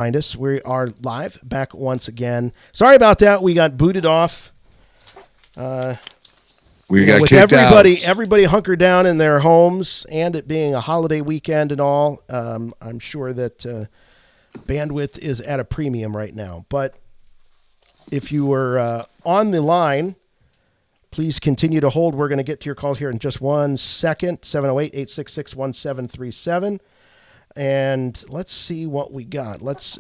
Behind us. We are live, back once again. Sorry about that. We got booted off. We got with kicked everybody hunkered down in their homes, and it being a holiday weekend and all. I'm sure that bandwidth is at a premium right now. But if you were on the line, please continue to hold. We're going to get to your calls here in just 1 second. 708-866-1737. And let's see what we got. Let's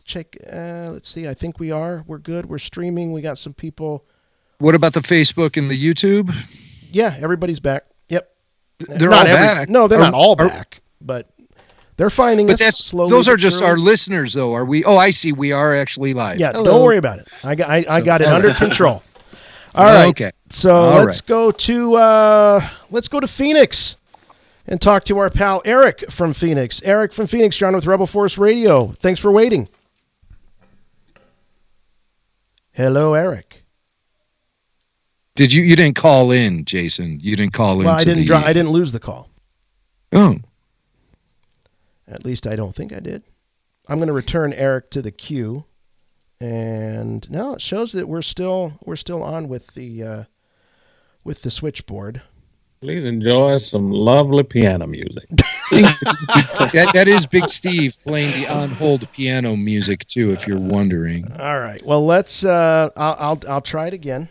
check. Let's see. I think we're good. We're streaming. We got some people. What about the Facebook and the YouTube? Yeah, everybody's back. Yep. They're all back. No, they're not all back, but they're finding us slowly. Those are just our listeners, though. Are we? Oh, I see. We are actually live. Yeah, Hello. Don't worry about it. I got it under control. All right. Okay. So let's go to Phoenix and talk to our pal Eric from Phoenix. Eric from Phoenix, you're on with Rebel Force Radio. Thanks for waiting. Hello, Eric. Did you didn't call in, Jason? You didn't call in. Well, I didn't lose the call. Oh. At least I don't think I did. I'm going to return Eric to the queue, and now it shows that we're still on with the switchboard. Please enjoy some lovely piano music. that is Big Steve playing the on-hold piano music too, if you're wondering. All right. Well, let's. I'll try it again.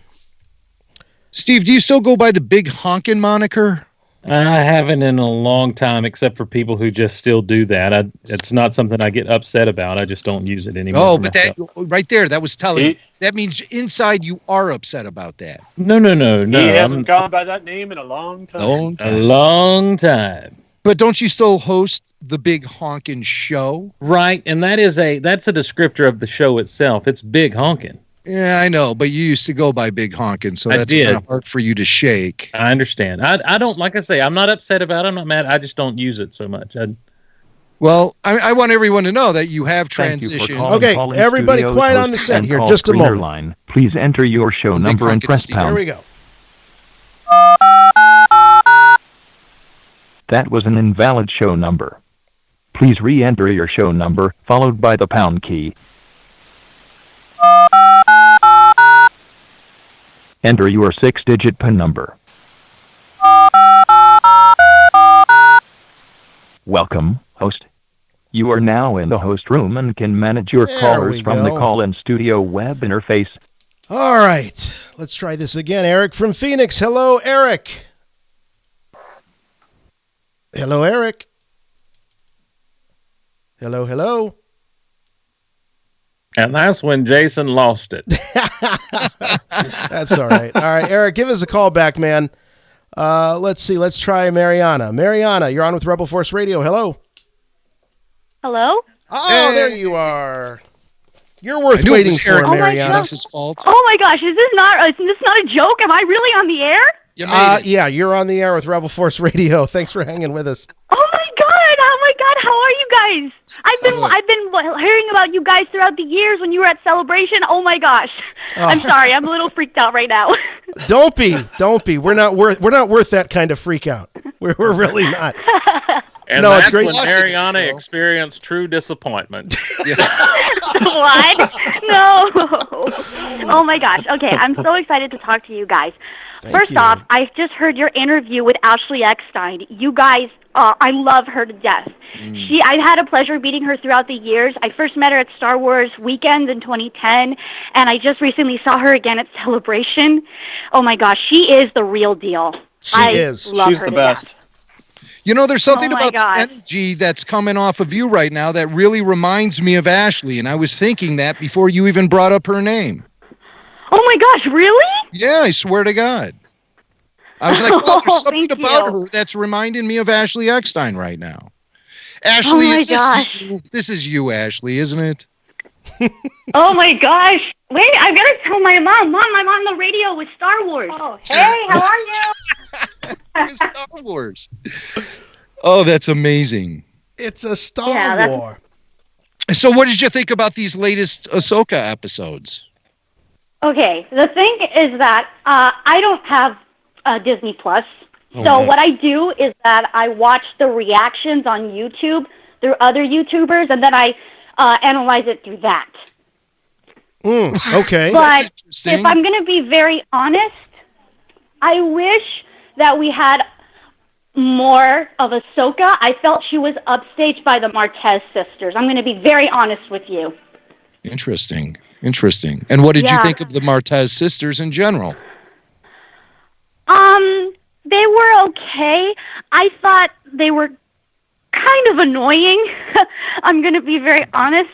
Steve, do you still go by the Big Honkin' moniker? I haven't in a long time, except for people who just still do that. It's not something I get upset about. I just don't use it anymore. Oh, but that right there, that was telling. That means inside you are upset about that. No. He hasn't gone by that name in a long time. A long time. But don't you still host the Big Honkin' Show? Right, and that's a descriptor of the show itself. It's Big Honkin'. Yeah, I know, but you used to go by Big Honkin', so that's kind of hard for you to shake. I understand. I don't, like I say, I'm not upset about it. I'm not mad. I just don't use it so much. Well, I want everyone to know that you have transitioned. Okay, everybody quiet on the set here. Just a moment. Line. Please enter your show number and press pound. Here we go. That was an invalid show number. Please re-enter your show number, followed by the pound key. Enter your 6-digit PIN number. Welcome, host. You are now in the host room and can manage your callers from the call-in studio web interface. All right. Let's try this again. Eric from Phoenix. Hello, Eric. Hello, Eric. Hello. And that's when Jason lost it. That's all right. All right, Eric, give us a call back, man. Let's see. Let's try Mariana. Mariana, you're on with Rebel Force Radio. Hello. Hello? Oh, hey. There you are. You're worth waiting for, Mariana. Fault. Oh my gosh, is this not a joke? Am I really on the air? Yeah, you're on the air with Rebel Force Radio. Thanks for hanging with us. Oh my God, how are you guys? I've been hearing about you guys throughout the years when you were at Celebration. Oh my gosh. I'm sorry, I'm a little freaked out right now. Don't be. We're not worth that kind of freak out. We're really not. And no, that's it's great. When Mariana experienced true disappointment. What? No. Oh my gosh. Okay, I'm so excited to talk to you guys. First off, I just heard your interview with Ashley Eckstein. You guys, I love her to death. I've had a pleasure meeting her throughout the years. I first met her at Star Wars Weekend in 2010, and I just recently saw her again at Celebration. Oh my gosh, she is the real deal. She's the best. You know, there's something about the energy that's coming off of you right now that really reminds me of Ashley, and I was thinking that before you even brought up her name. Oh my gosh, really? Yeah, I swear to God. I was like, oh, there's something about her that's reminding me of Ashley Eckstein right now. Ashley, this is you, Ashley, isn't it? Oh my gosh. Wait, I've got to tell my mom. Mom, I'm on the radio with Star Wars. Oh, hey, how are you? Star Wars. Oh, that's amazing. It's a Star War. So what did you think about these latest Ahsoka episodes? Okay, the thing is that I don't have Disney Plus. So what I do is that I watch the reactions on YouTube through other YouTubers, and then I analyze it through that. Okay. But if I'm going to be very honest, I wish that we had more of Ahsoka. I felt she was upstaged by the Martez sisters. I'm going to be very honest with you. Interesting. And what did you think of the Martez sisters in general? They were okay. I thought they were kind of annoying. I'm going to be very honest.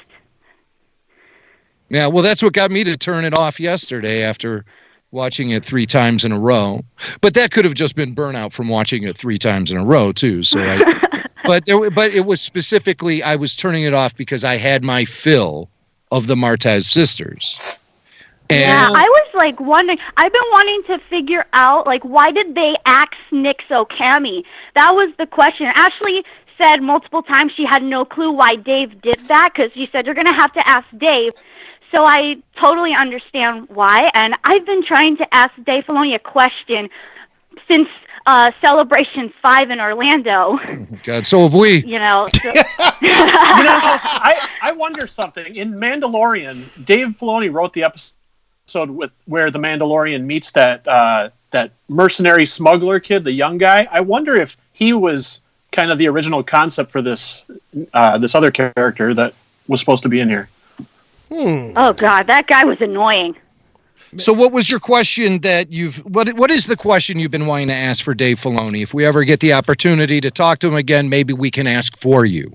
Yeah, well, that's what got me to turn it off yesterday after watching it 3 times in a row. But that could have just been burnout from watching it 3 times in a row too. So, but it was specifically I was turning it off because I had my fill of the Martez sisters. And yeah, I was like wondering. I've been wanting to figure out like why did they axe Nixo Cammy? That was the question. Ashley said multiple times she had no clue why Dave did that because she said you're going to have to ask Dave. So I totally understand why, and I've been trying to ask Dave Filoni a question since Celebration 5 in Orlando. Oh God, so have we. You know, I wonder something. In Mandalorian, Dave Filoni wrote the episode where the Mandalorian meets that mercenary smuggler kid, the young guy. I wonder if he was kind of the original concept for this other character that was supposed to be in here. Oh God, that guy was annoying. So what was your question that what is the question you've been wanting to ask for Dave Filoni? If we ever get the opportunity to talk to him again, maybe we can ask for you.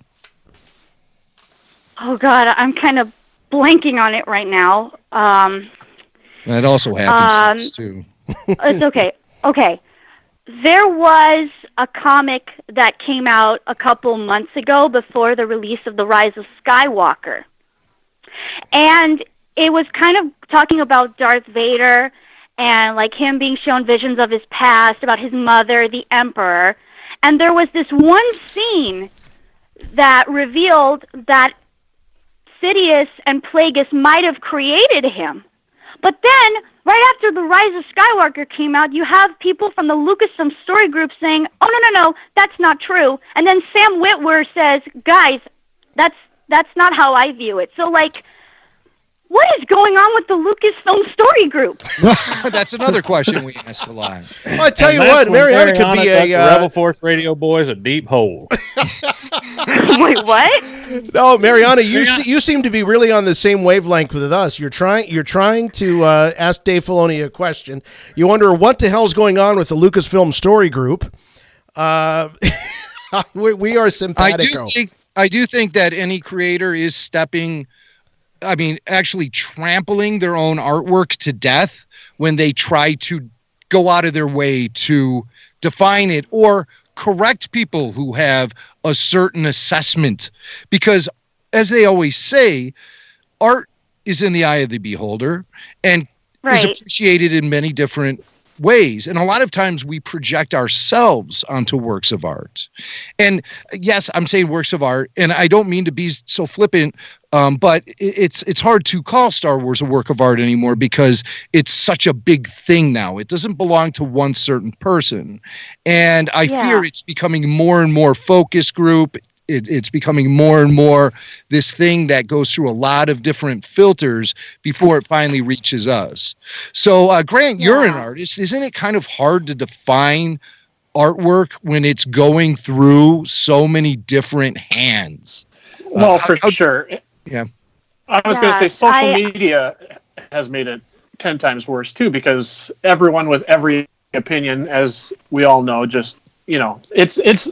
Oh God, I'm kind of blanking on it right now. That also happens too. It's okay. Okay. There was a comic that came out a couple months ago before the release of The Rise of Skywalker. And it was kind of talking about Darth Vader and like him being shown visions of his past, about his mother, the Emperor. And there was this one scene that revealed that Sidious and Plagueis might have created him. But then, right after The Rise of Skywalker came out, you have people from the Lucasfilm story group saying, oh, no, that's not true. And then Sam Witwer says, guys, that's not how I view it. So, like, what is going on with the Lucasfilm story group? That's another question we ask a lot. Well, I tell you what, Mariana could be a Rebel Force Radio boys a deep hole. Wait, what? No, Mariana, you seem to be really on the same wavelength with us. You're trying to ask Dave Filoni a question. You wonder what the hell's going on with the Lucasfilm story group. We are simpatico. I do think that any creator is actually trampling their own artwork to death when they try to go out of their way to define it or correct people who have a certain assessment. Because, as they always say, art is in the eye of the beholder and is appreciated in many different ways. And a lot of times we project ourselves onto works of art. And yes, I'm saying works of art, and I don't mean to be so flippant, but it's hard to call Star Wars a work of art anymore because it's such a big thing now. It doesn't belong to one certain person. And I fear it's becoming more and more focus group. It's becoming more and more this thing that goes through a lot of different filters before it finally reaches us. So, Grant, you're an artist. Isn't it kind of hard to define artwork when it's going through so many different hands? Well, for sure. Yeah. I was going to say social media has made it 10 times worse, too, because everyone with every opinion, as we all know, just, it's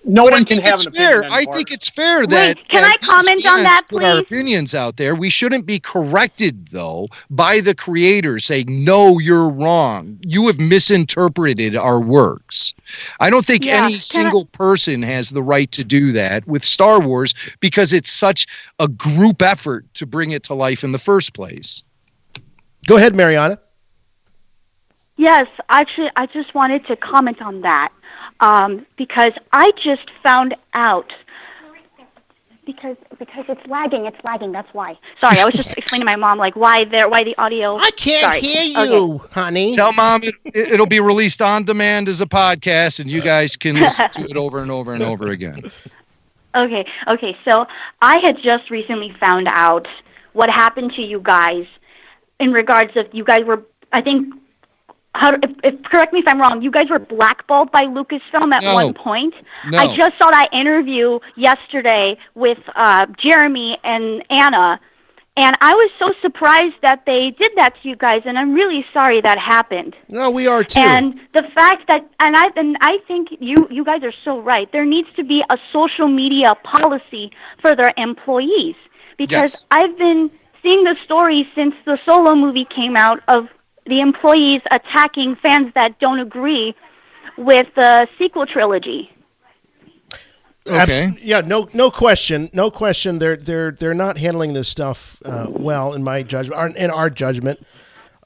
no one can have an opinion anymore. I think it's fair that can I comment on that, please? Put our opinions out there. We shouldn't be corrected, though, by the creator saying, no, you're wrong. You have misinterpreted our works. I don't think any single person has the right to do that with Star Wars because it's such a group effort to bring it to life in the first place. Go ahead, Mariana. Yes, actually, I just wanted to comment on that. Because I just found out because it's lagging, that's why. Sorry, I was just explaining to my mom why the audio. I can't hear you, honey. Tell Mom it'll be released on demand as a podcast and you guys can listen to it over and over and over again. Okay. So I had just recently found out what happened to you guys in regards of you guys were, I think, correct me if I'm wrong, you guys were blackballed by Lucasfilm at one point. No. I just saw that interview yesterday with Jeremy and Anna, and I was so surprised that they did that to you guys, and I'm really sorry that happened. No, we are too. And the fact that, and I think you guys are so right. There needs to be a social media policy for their employees, because Yes. I've been seeing the stories since the Solo movie came out of the employees attacking fans that don't agree with the sequel trilogy. Okay. Yeah, no question. They're not handling this stuff well, in my judgment, in our judgment.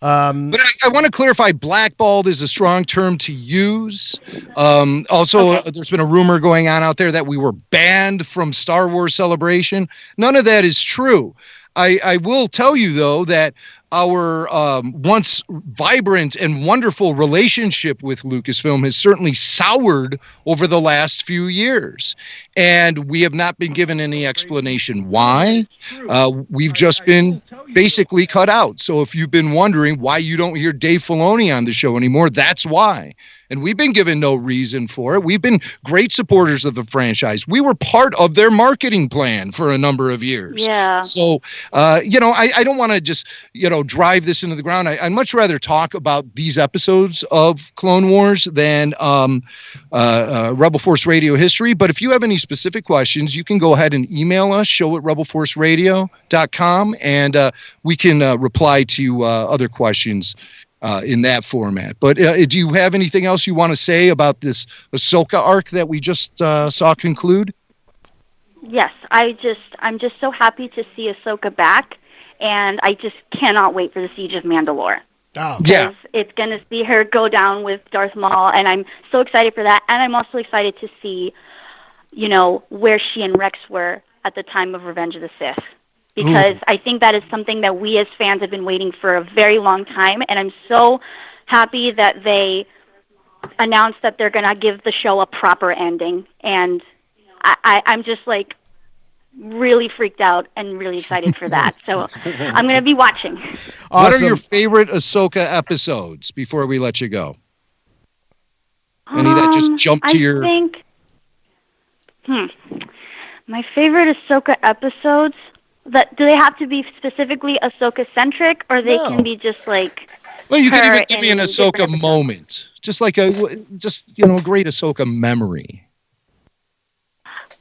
But I want to clarify, blackballed is a strong term to use. Also, there's been a rumor going on out there that we were banned from Star Wars Celebration. None of that is true. I will tell you, though, that our once vibrant and wonderful relationship with Lucasfilm has certainly soured over the last few years. And we have not been given any explanation why. We've just been basically cut out. So if you've been wondering why you don't hear Dave Filoni on the show anymore, that's why. And we've been given no reason for it. We've been great supporters of the franchise. We were part of their marketing plan for a number of years. Yeah. So, I don't want to just, drive this into the ground. I'd much rather talk about these episodes of Clone Wars than Rebel Force Radio history. But if you have any specific questions, you can go ahead and email us, show@rebelforceradio.com, and we can reply to other questions in that format. But do you have anything else you want to say about this Ahsoka arc that we just saw conclude? Yes, I'm just so happy to see Ahsoka back, and I just cannot wait for the Siege of Mandalore. Oh. Yeah. It's going to see her go down with Darth Maul, and I'm so excited for that. And I'm also excited to see, where she and Rex were at the time of Revenge of the Sith. Because I think that is something that we as fans have been waiting for a very long time, and I'm so happy that they announced that they're going to give the show a proper ending. And I'm just really freaked out and really excited for that. So I'm going to be watching. Awesome. What are your favorite Ahsoka episodes before we let you go? Any that just jumped to your... My favorite Ahsoka episodes... do they have to be specifically Ahsoka-centric, or they can be just Well, you can her even give me an in Ahsoka different moment. Just like a great Ahsoka memory.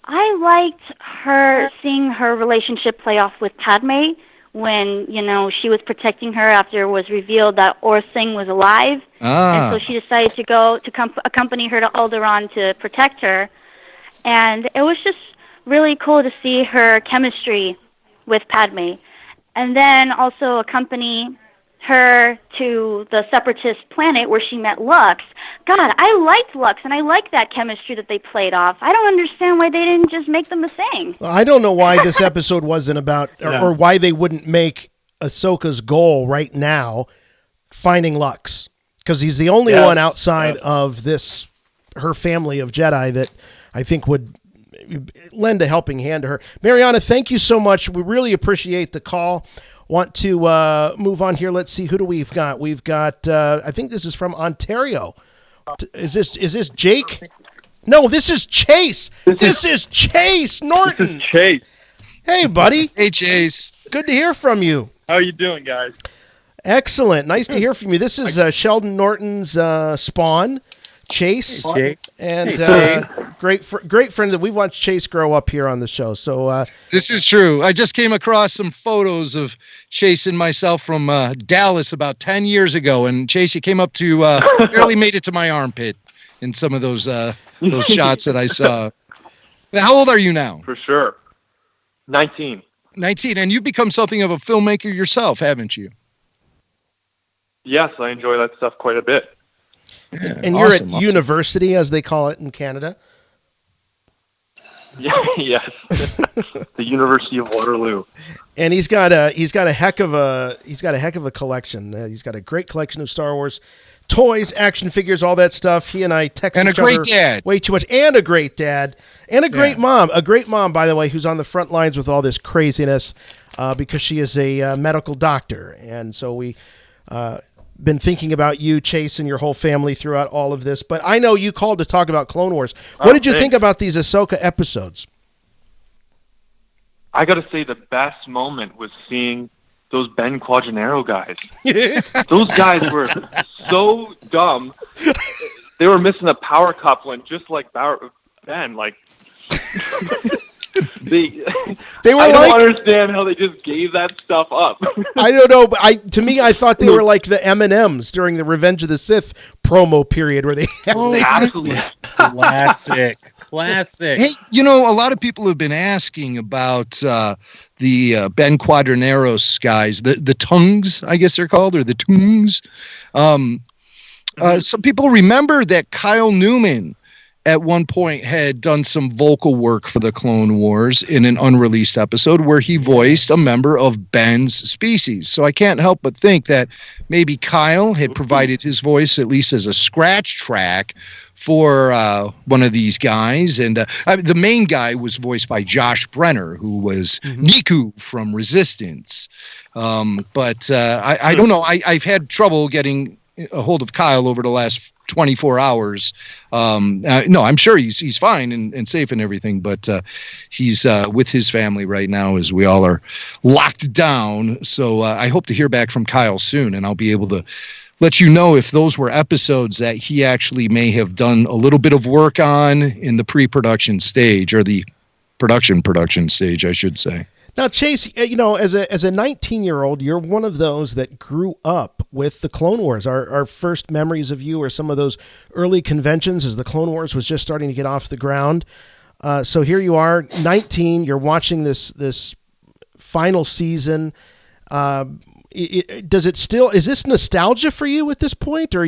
I liked seeing her relationship play off with Padme when, she was protecting her after it was revealed that Aurra Sing was alive. And so she decided to go to accompany her to Alderaan to protect her. And it was just really cool to see her chemistry with Padme. And then also accompany her to the Separatist planet where she met Lux. God, I liked Lux, and I like that chemistry that they played off. I don't understand why they didn't just make them a thing. I don't know why this episode wasn't about, or why they wouldn't make Ahsoka's goal right now finding Lux, because he's the only one outside of her family of Jedi that I think would lend a helping hand to her. Mariana, thank you so much. We really appreciate the call. Want to move on here. Let's see, who do we've got? We've got, I think this is from Ontario. Is this Jake? No, this is Chase. This is Chase Norton. This is Chase. Hey, buddy. Hey, Chase. Good to hear from you. How you doing, guys? Excellent. Nice to hear from you. This is Sheldon Norton's spawn, Chase. Jake. And great friend that we've watched Chase grow up here on the show. So this is true. I just came across some photos of Chase and myself from Dallas about 10 years ago, and Chase, you came up to barely made it to my armpit in some of those shots that I saw. How old are you now? For sure. 19. 19, and you've become something of a filmmaker yourself, haven't you? Yes, I enjoy that stuff quite a bit. Yeah, and you're at university, as they call it in Canada. Yeah, yes. The University of Waterloo. And he's got a heck of a collection. He's got a great collection of Star Wars toys, action figures, all that stuff. He and I text And each a great other dad. way too much. And a great dad. And a great mom. A great mom, by the way, who's on the front lines with all this craziness because she is a medical doctor. And so we been thinking about you, Chase, and your whole family throughout all of this. But I know you called to talk about Clone Wars. What did you think about these Ahsoka episodes? I got to say the best moment was seeing those Ben Quadinaros guys. Those guys were so dumb. They were missing a power coupling, just like Ben. Like they were. I don't understand how they just gave that stuff up. I don't know, but to me, I thought they were like the M&Ms during the Revenge of the Sith promo period, where they. Absolutely. Classic. Hey, a lot of people have been asking about the Ben Quadinaros guys, the Tungs, I guess they're called, or the Tungs. Some people remember that Kyle Newman at one point had done some vocal work for the Clone Wars in an unreleased episode where he voiced a member of Ben's species. So I can't help but think that maybe Kyle had provided his voice at least as a scratch track for one of these guys. And the main guy was voiced by Josh Brenner, who was Niku from Resistance. But I don't know. I've had trouble getting a hold of Kyle over the last 24 hours. No, I'm sure he's fine and safe and everything, but he's with his family right now as we all are locked down. So I hope to hear back from Kyle soon, and I'll be able to let you know if those were episodes that he actually may have done a little bit of work on in the pre-production stage, or the production stage, I should say. Now, Chase, as a 19-year-old, you're one of those that grew up with the Clone Wars. Our first memories of you are some of those early conventions as the Clone Wars was just starting to get off the ground. So here you are, 19. You're watching this final season. Is this nostalgia for you at this point, or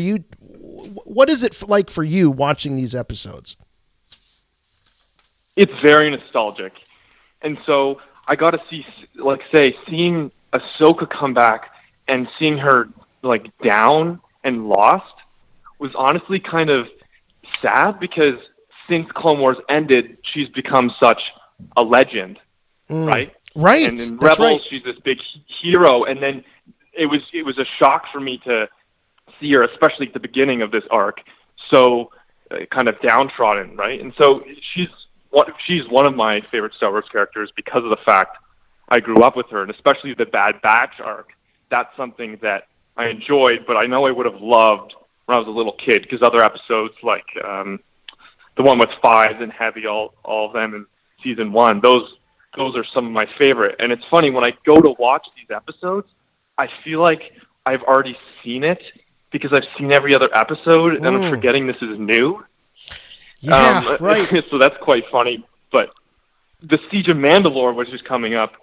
what is it like for you watching these episodes? It's very nostalgic, and so I got to seeing Ahsoka come back and seeing her down and lost was honestly kind of sad, because since Clone Wars ended, she's become such a legend, right? Right. And in Rebels, she's this big hero, and then it was a shock for me to see her, especially at the beginning of this arc, so kind of downtrodden, right? And so she's one of my favorite Star Wars characters because of the fact I grew up with her, and especially the Bad Batch arc. That's something that I enjoyed, but I know I would have loved when I was a little kid, because other episodes like the one with Fives and Heavy, all of them in season 1, those are some of my favorite. And it's funny, when I go to watch these episodes, I feel like I've already seen it because I've seen every other episode, and I'm forgetting this is new. Yeah, right. So that's quite funny. But the Siege of Mandalore, which is coming up,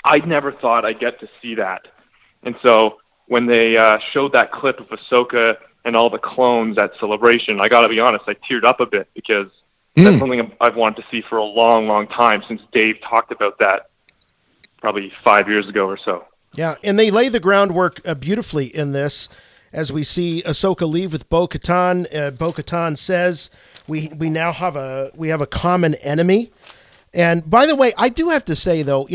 I never thought I'd get to see that. And so when they showed that clip of Ahsoka and all the clones at Celebration, I got to be honest, I teared up a bit, because that's something I've wanted to see for a long, long time, since Dave talked about that probably 5 years ago or so. Yeah, and they lay the groundwork beautifully in this, as we see Ahsoka leave with Bo-Katan. Bo-Katan says, we now have a common enemy. And by the way, I do have to say, though,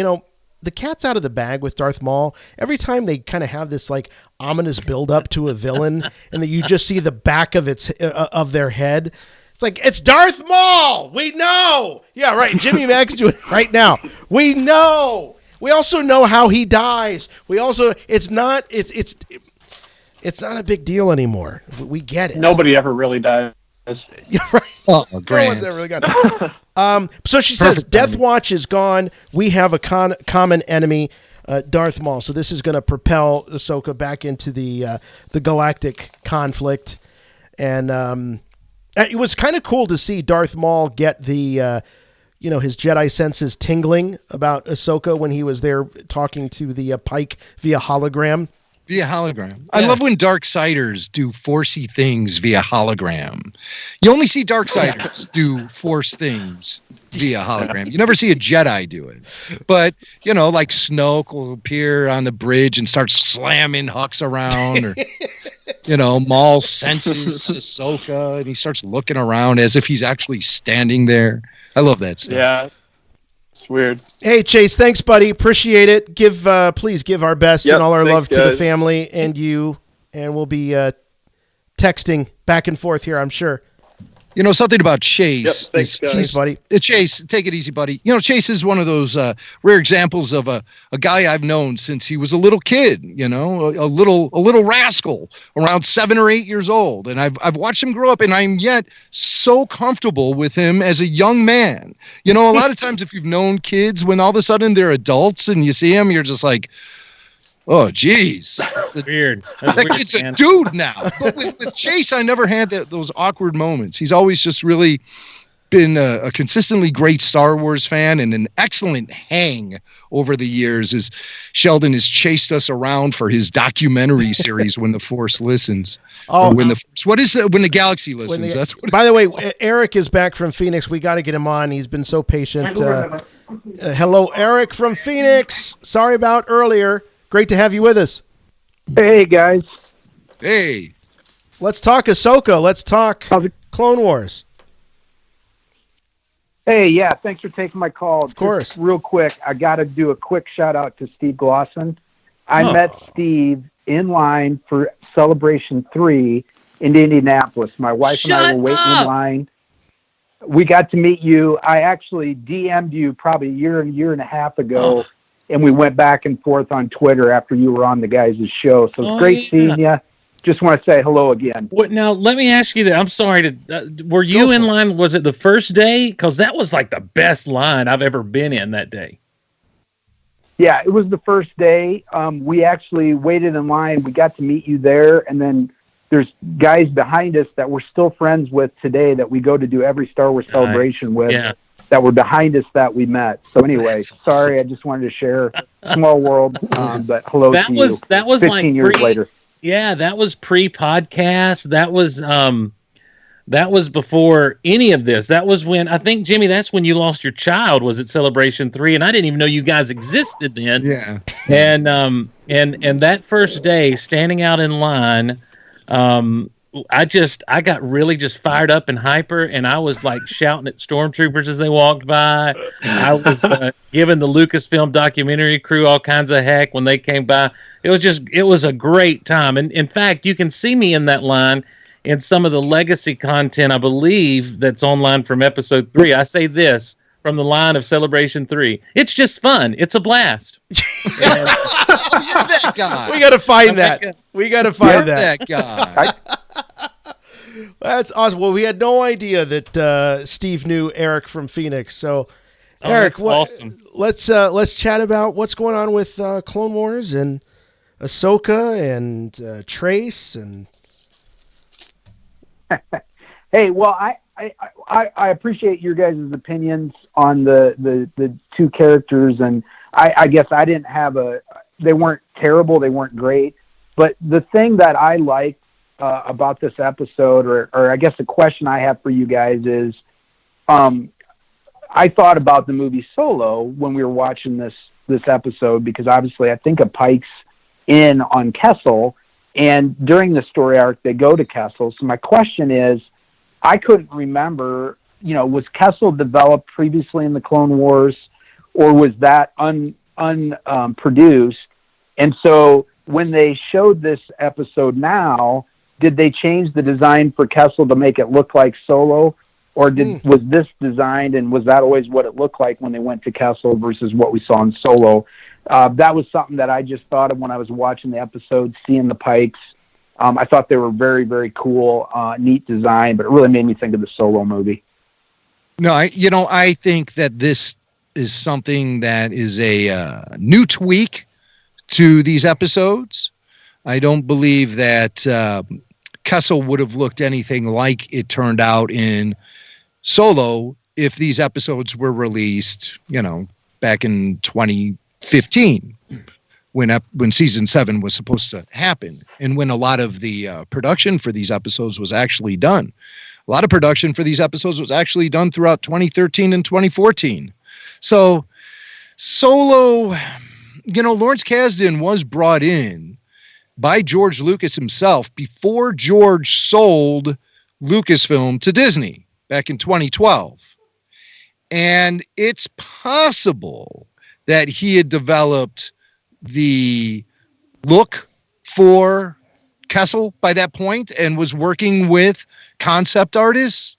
the cat's out of the bag with Darth Maul. Every time they kind of have this ominous build up to a villain, and then you just see the back of their head. It's like, it's Darth Maul. We know. Yeah, right. Jimmy Mack's doing it right now. We know. We also know how he dies. It's not a big deal anymore. We get it. Nobody ever really dies. Yeah, right. Oh, no one's ever really got it. So she says, Death Watch is gone. We have a common enemy, Darth Maul. So this is going to propel Ahsoka back into the galactic conflict. And it was kind of cool to see Darth Maul get the his Jedi senses tingling about Ahsoka when he was there talking to the Pike via hologram. Via hologram. I love when Darksiders do forcey things via hologram. You only see Darksiders do force things via hologram. You never see a Jedi do it. But, like Snoke will appear on the bridge and start slamming Hux around. Maul senses Ahsoka, and he starts looking around as if he's actually standing there. I love that stuff. Yeah, it's weird. Hey, Chase, thanks, buddy. Appreciate it. Please give our best and all our love to the family and you, and we'll be texting back and forth here, I'm sure. Something about Chase. Yep, thanks, buddy. Chase, take it easy, buddy. Chase is one of those rare examples of a guy I've known since he was a little kid. A little rascal around 7 or 8 years old, and I've watched him grow up, and I'm yet so comfortable with him as a young man. A lot of times, if you've known kids, when all of a sudden they're adults and you see them, you're just like, oh, geez. Weird. That kid's a dude now. But with Chase, I never had those awkward moments. He's always just really been a consistently great Star Wars fan and an excellent hang over the years as Sheldon has chased us around for his documentary series, When the Force Listens. Oh, when the Galaxy Listens. That's what. By the way, Eric is back from Phoenix. We got to get him on. He's been so patient. Hello, Eric from Phoenix. Sorry about earlier. Great to have you with us. Hey, guys. Hey. Let's talk Ahsoka. Let's talk Clone Wars. Hey, yeah, thanks for taking my call. Of course. Just real quick, I got to do a quick shout-out to Steve Glosson. I met Steve in line for Celebration 3 in Indianapolis. My wife and I were waiting in line. We got to meet you. I actually DM'd you probably a year and a half ago. And we went back and forth on Twitter after you were on the guys' show. So it's great seeing you. Just want to say hello again. Now, let me ask you that. I'm sorry. Were you in line? Was it the first day? Because that was like the best line I've ever been in that day. Yeah, it was the first day. We actually waited in line. We got to meet you there. And then there's guys behind us that we're still friends with today that we go to do every Star Wars celebration with. Yeah. That were behind us that we met. So anyway, sorry, I just wanted to share. Small world, but hello to you. That was 15 like years later. Yeah, that was pre-podcast. That was before any of this. That was when, I think, Jimmy, that's when you lost your child, was at Celebration 3, and I didn't even know you guys existed then. Yeah. And that first day, standing out in line, I got really just fired up and hyper, and I was like shouting at stormtroopers as they walked by. I was giving the Lucasfilm documentary crew all kinds of heck when they came by. It was a great time. And in fact, you can see me in that line in some of the legacy content, I believe, that's online from episode 3. I say this from the line of Celebration 3. It's just fun. It's a blast. You're that guy. We got to find that. We got to find that guy. That's awesome. Well, we had no idea that Steve knew Eric from Phoenix. So, Eric, awesome. Let's chat about what's going on with Clone Wars and Ahsoka and Trace and. Hey, well, I appreciate your guys' opinions on the two characters, and I guess I didn't have they weren't terrible, they weren't great, but the thing that I liked about this episode, or I guess the question I have for you guys is, I thought about the movie Solo when we were watching this episode, because obviously I think of Pike's in on Kessel, and during the story arc they go to Kessel. So my question is, I couldn't remember, was Kessel developed previously in the Clone Wars, or was that unproduced? And so when they showed this episode now, did they change the design for Kessel to make it look like Solo, or was this designed, and was that always what it looked like when they went to Kessel versus what we saw in Solo? That was something that I just thought of when I was watching the episode, seeing the Pikes. I thought they were very, very cool, neat design, but it really made me think of the Solo movie. No, I think that this is something that is a new tweak to these episodes. I don't believe that Kessel would have looked anything like it turned out in Solo if these episodes were released, back in 2015. When season 7 was supposed to happen, and when a lot of the production for these episodes was actually done. A lot of production for these episodes was actually done throughout 2013 and 2014. So Solo, Lawrence Kasdan was brought in by George Lucas himself before George sold Lucasfilm to Disney back in 2012. And it's possible that he had developed the look for Kessel by that point and was working with concept artists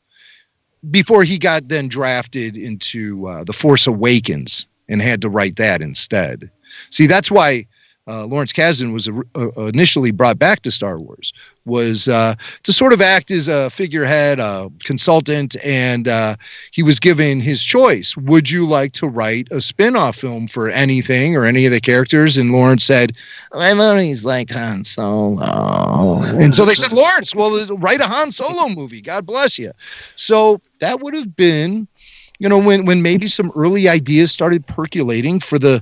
before he got then drafted into The Force Awakens and had to write that instead. See, that's why Lawrence Kasdan was initially brought back to Star Wars, was to sort of act as a figurehead, a consultant, and he was given his choice. Would you like to write a spin-off film for anything or any of the characters? And Lawrence said, I've always liked Han Solo. And so they said, Lawrence, well, write a Han Solo movie. God bless you. So that would have been, when maybe some early ideas started percolating for the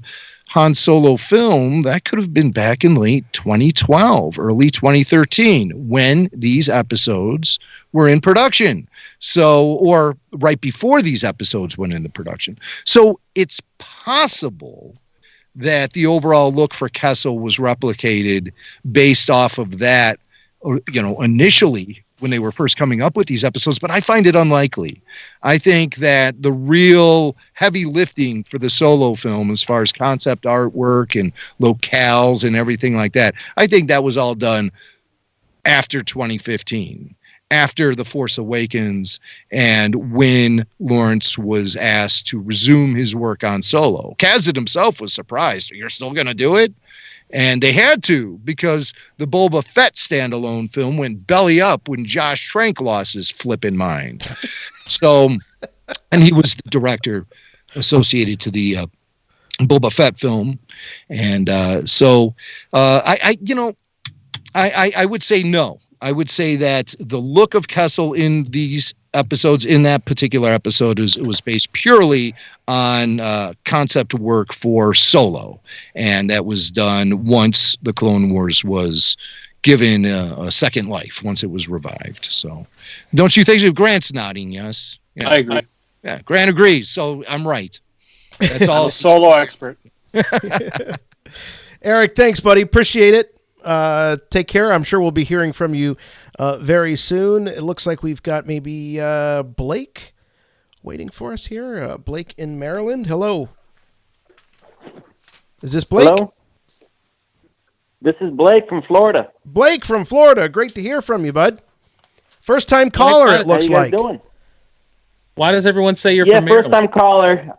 Han Solo film. That could have been back in late 2012, early 2013, when these episodes were in production. So, or right before these episodes went into production. So it's possible that the overall look for Kessel was replicated based off of that, initially when they were first coming up with these episodes, but I find it unlikely. I think that the real heavy lifting for the Solo film, as far as concept artwork and locales and everything like that, I think that was all done after 2015, after The Force Awakens, and when Lawrence was asked to resume his work on Solo. Kasdan himself was surprised. You're still going to do it? And they had to, because the Boba Fett standalone film went belly up when Josh Trank lost his flipping mind. So, and he was the director associated to the Boba Fett film. And I would say no. I would say that the look of Kessel in these episodes, in that particular episode, was based purely on concept work for Solo. And that was done once the Clone Wars was given a second life, once it was revived. So don't you think? Grant's nodding, yes? Yeah. I agree. Yeah, Grant agrees. So I'm right. That's all. I'm a Solo expert. Eric, thanks, buddy. Appreciate it. Take care. I'm sure we'll be hearing from you very soon. It looks like we've got maybe Blake waiting for us here. Blake in Maryland. Hello. Is this Blake? Hello. This is Blake from Florida. Blake from Florida. Great to hear from you, bud. First time caller, it looks like. How you guys doing? Why does everyone say you're from Maryland? First time caller.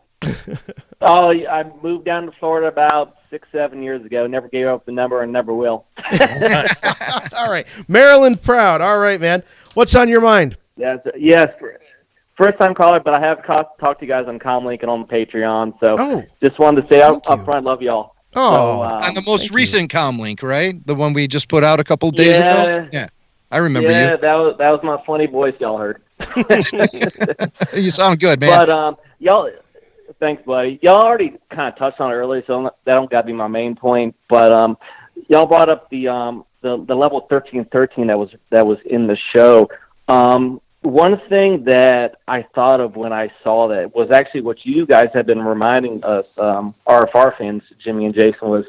Oh, I moved down to Florida about 6-7 years ago. Never gave up the number and never will. All right. Maryland proud. All right, man. What's on your mind? Yes. First time caller, but I have talked to you guys on Comlink and on the Patreon. So just wanted to say up front, love y'all. Oh, so, on the most recent Comlink, right? The one we just put out a couple of days ago? Yeah. I remember you. Yeah, that was my funny voice y'all heard. You sound good, man. But y'all... Thanks, buddy. Y'all already kind of touched on it earlier, so that don't got to be my main point. But y'all brought up the level 1313 that was in the show. One thing that I thought of when I saw that was actually what you guys have been reminding us, RFR fans, Jimmy and Jason, was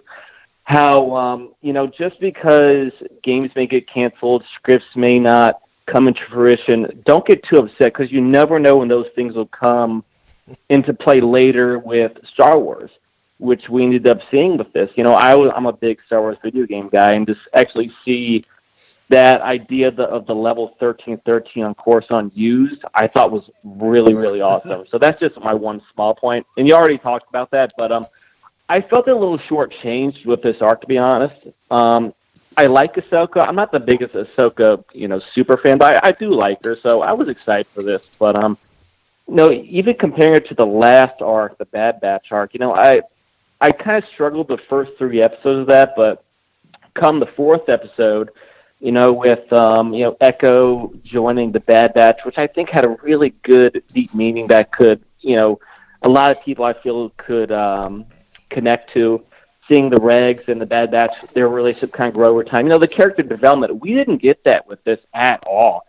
how just because games may get canceled, scripts may not come into fruition, don't get too upset, because you never know when those things will come into play later with Star Wars, which we ended up seeing with this. I'm a big Star Wars video game guy, and just actually see that idea of the level 1313 on Coruscant used, I thought was really, really awesome. So that's just my one small point. And you already talked about that, but I felt a little shortchanged with this arc, to be honest. I like Ahsoka. I'm not the biggest Ahsoka, super fan, but I do like her, so I was excited for this. But even comparing it to the last arc, the Bad Batch arc, I kind of struggled the first 3 episodes of that, but come the 4th episode, with Echo joining the Bad Batch, which I think had a really good, deep meaning that could, a lot of people I feel could connect to. Seeing the Regs and the Bad Batch, their relationship kind of grow over time. The character development, we didn't get that with this at all.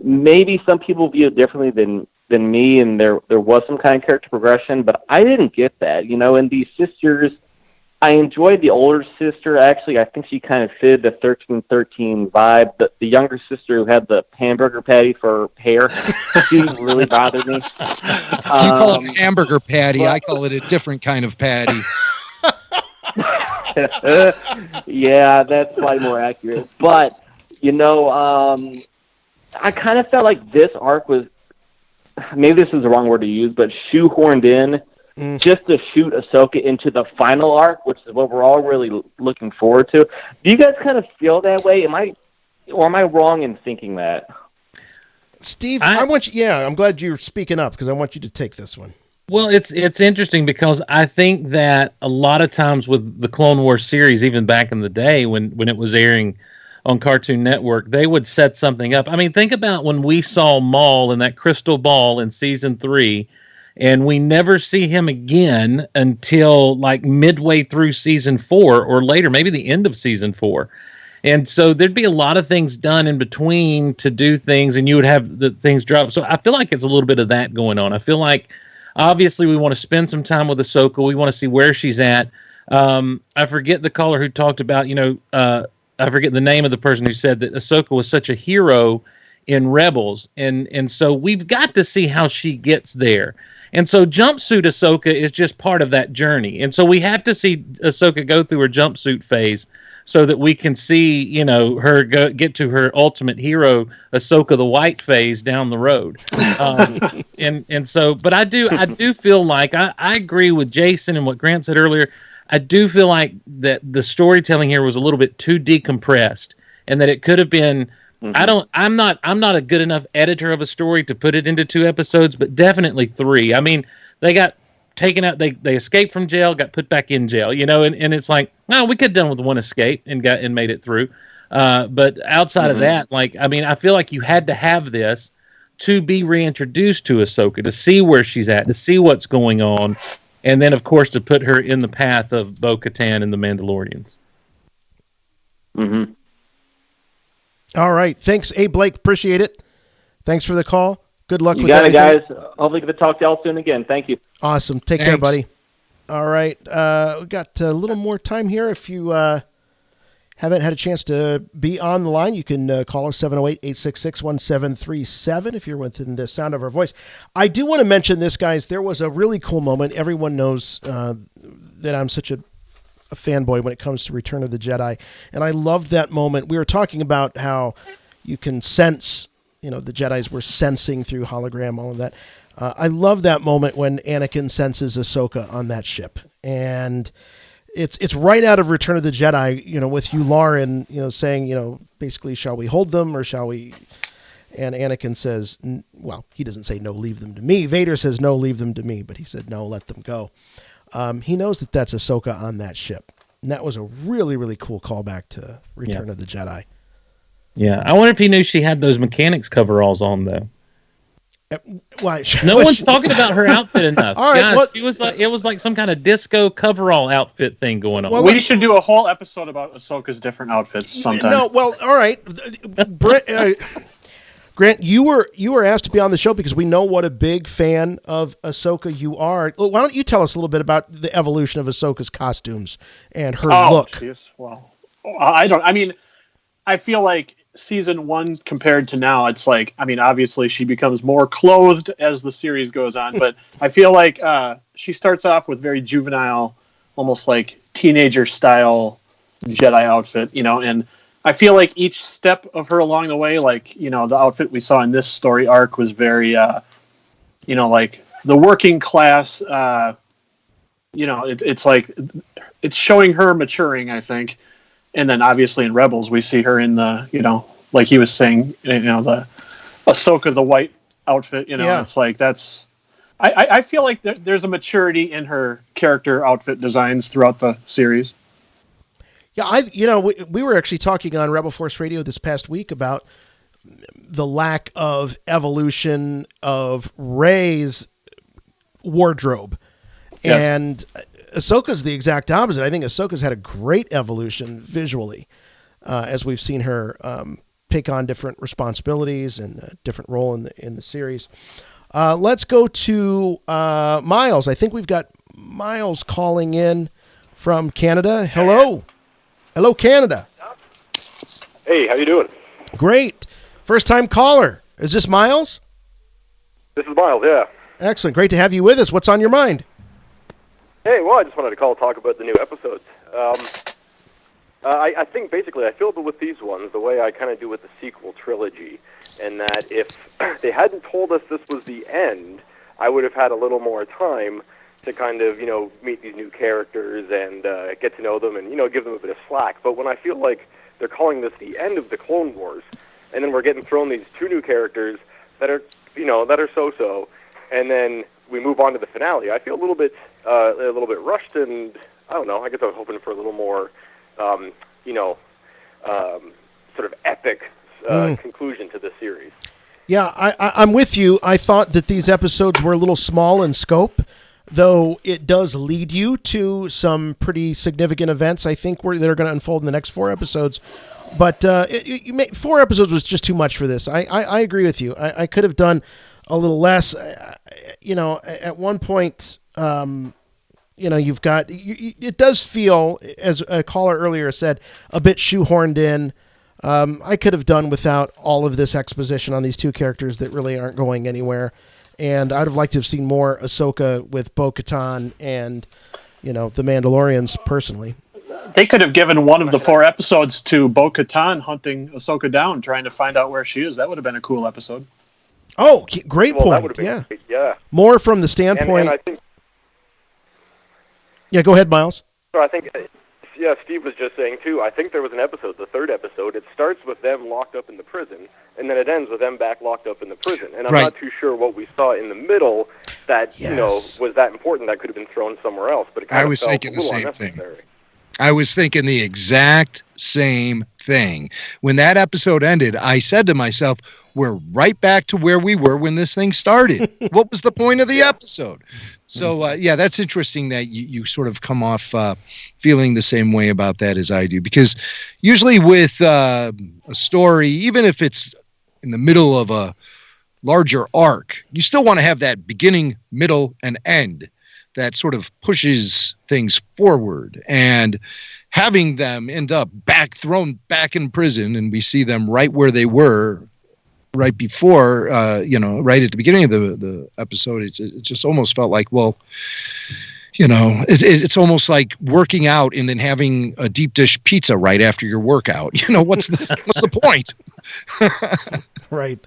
Maybe some people view it differently than me, and there was some kind of character progression, but I didn't get that. And these sisters I enjoyed the older sister. Actually, I think she kind of fitted the 1313 vibe. The younger sister who had the hamburger patty for hair, she really bothered me. You call it hamburger patty. I call it a different kind of patty. Yeah, that's probably more accurate. But, I kind of felt like this arc was, maybe this is the wrong word to use, but shoehorned in just to shoot Ahsoka into the final arc, which is what we're all really looking forward to. Do you guys kind of feel that way? Am I wrong in thinking that? Steve, I'm glad you're speaking up because I want you to take this one. Well, it's interesting because I think that a lot of times with the Clone Wars series, even back in the day when it was airing on Cartoon Network, they would set something up. I mean, think about when we saw Maul in that crystal ball in season 3, and we never see him again until like midway through season 4 or later, maybe the end of season 4. And so there'd be a lot of things done in between to do things, and you would have the things drop. So I feel like it's a little bit of that going on. I feel like obviously we want to spend some time with Ahsoka. We want to see where she's at. I forget the caller who talked about, I forget the name of the person who said that Ahsoka was such a hero in Rebels. And so we've got to see how she gets there. And so jumpsuit Ahsoka is just part of that journey. And so we have to see Ahsoka go through her jumpsuit phase so that we can see, her get to her ultimate hero, Ahsoka the White phase down the road. And so, but I do feel like I agree with Jason and what Grant said earlier. I do feel like that the storytelling here was a little bit too decompressed, and that it could have been. I'm not a good enough editor of a story to put it into 2 episodes, but definitely 3. I mean, they got taken out. They escaped from jail, got put back in jail. And it's like, no, we could have done with 1 escape and made it through. But outside of that, I feel like you had to have this to be reintroduced to Ahsoka, to see where she's at, to see what's going on. And then, of course, to put her in the path of Bo-Katan and the Mandalorians. Mm-hmm. All right. Thanks, A. Blake. Appreciate it. Thanks for the call. Good luck with everything. You got it, everything. guys. Hopefully get to talk to y'all soon again. Thank you. Awesome. Take care, buddy. All right. We got a little more time here. If you haven't had a chance to be on the line, you can call us 708-866-1737 if you're within the sound of our voice. I do want to mention this, guys. There was a really cool moment. Everyone knows that I'm such a fanboy when it comes to Return of the Jedi, and I loved that moment. We were talking about how you can sense, the Jedis were sensing through hologram, all of that. I love that moment when Anakin senses Ahsoka on that ship, and it's right out of Return of the Jedi, with Yularen, saying, basically, shall we hold them or shall we? And Anakin says, well, he doesn't say no, leave them to me. Vader says no, leave them to me, but he said no, let them go. He knows that that's Ahsoka on that ship. And that was a really, really cool callback to Return of the Jedi. Yeah. I wonder if he knew she had those mechanics coveralls on, though. Why? No one's talking about her outfit enough. All right, Guys, it was like some kind of disco coverall outfit thing going on. Well, we should do a whole episode about Ahsoka's different outfits sometime. No, well, all right. Grant, you were asked to be on the show because we know what a big fan of Ahsoka you are. Why don't you tell us a little bit about the evolution of Ahsoka's costumes and her look? Geez. Well, I feel like season 1 compared to now, it's like, obviously she becomes more clothed as the series goes on, but I feel like she starts off with very juvenile, almost like teenager style Jedi outfit, and I feel like each step of her along the way, like, the outfit we saw in this story arc was very, like the working class, it's like, it's showing her maturing, I think. And then obviously in Rebels, we see her in the, like he was saying, the Ahsoka, the white outfit, It's like, that's, I feel like there's a maturity in her character outfit designs throughout the series. Yeah, we were actually talking on Rebel Force Radio this past week about the lack of evolution of Rey's wardrobe. Yes. And Ahsoka's the exact opposite. I think Ahsoka's had a great evolution visually as we've seen her take on different responsibilities and a different role in the series. Let's go to Miles. I think we've got Miles calling in from Canada. Hello. Hello, Canada. Hey, how you doing? Great. First-time caller. Is this Miles? This is Miles, yeah. Excellent. Great to have you with us. What's on your mind? Hey, well, I just wanted to talk about the new episodes. I think basically I feel that with these ones, the way I kind of do with the sequel trilogy, and that if they hadn't told us this was the end, I would have had a little more time to kind of, meet these new characters and get to know them and, give them a bit of slack. But when I feel like they're calling this the end of the Clone Wars, and then we're getting thrown these two new characters that are, that are so-so, and then we move on to the finale, I feel a little bit rushed, and I don't know. I guess I was hoping for a little more, sort of epic conclusion to this series. Yeah, I'm with you. I thought that these episodes were a little small in scope, though it does lead you to some pretty significant events, I think, that are going to unfold in the next 4 episodes. But 4 episodes was just too much for this. I agree with you. I could have done a little less. At one point, you've got... it does feel, as a caller earlier said, a bit shoehorned in. I could have done without all of this exposition on these two characters that really aren't going anywhere. And I'd have liked to have seen more Ahsoka with Bo-Katan and, the Mandalorians personally. They could have given one of the 4 episodes to Bo-Katan hunting Ahsoka down, trying to find out where she is. That would have been a cool episode. Oh, great point. That would have been great. Yeah. More from the standpoint... And I think... Yeah, go ahead, Miles. So I think... Yeah, Steve was just saying, too, I think there was an episode, the 3rd episode, it starts with them locked up in the prison, and then it ends with them back locked up in the prison. And I'm not too sure what we saw in the middle that, was that important that could have been thrown somewhere else. But it kind of felt a little unnecessary. I was thinking the exact same thing. When that episode ended, I said to myself, we're right back to where we were when this thing started. What was the point of the episode? So, that's interesting that you sort of come off feeling the same way about that as I do. Because usually with a story, even if it's in the middle of a larger arc, you still want to have that beginning, middle, and end that sort of pushes things forward. And having them end up thrown back in prison, and we see them right where they were right before, right at the beginning of the episode, it just almost felt like, well, it's almost like working out and then having a deep dish pizza right after your workout. What's the point? Right.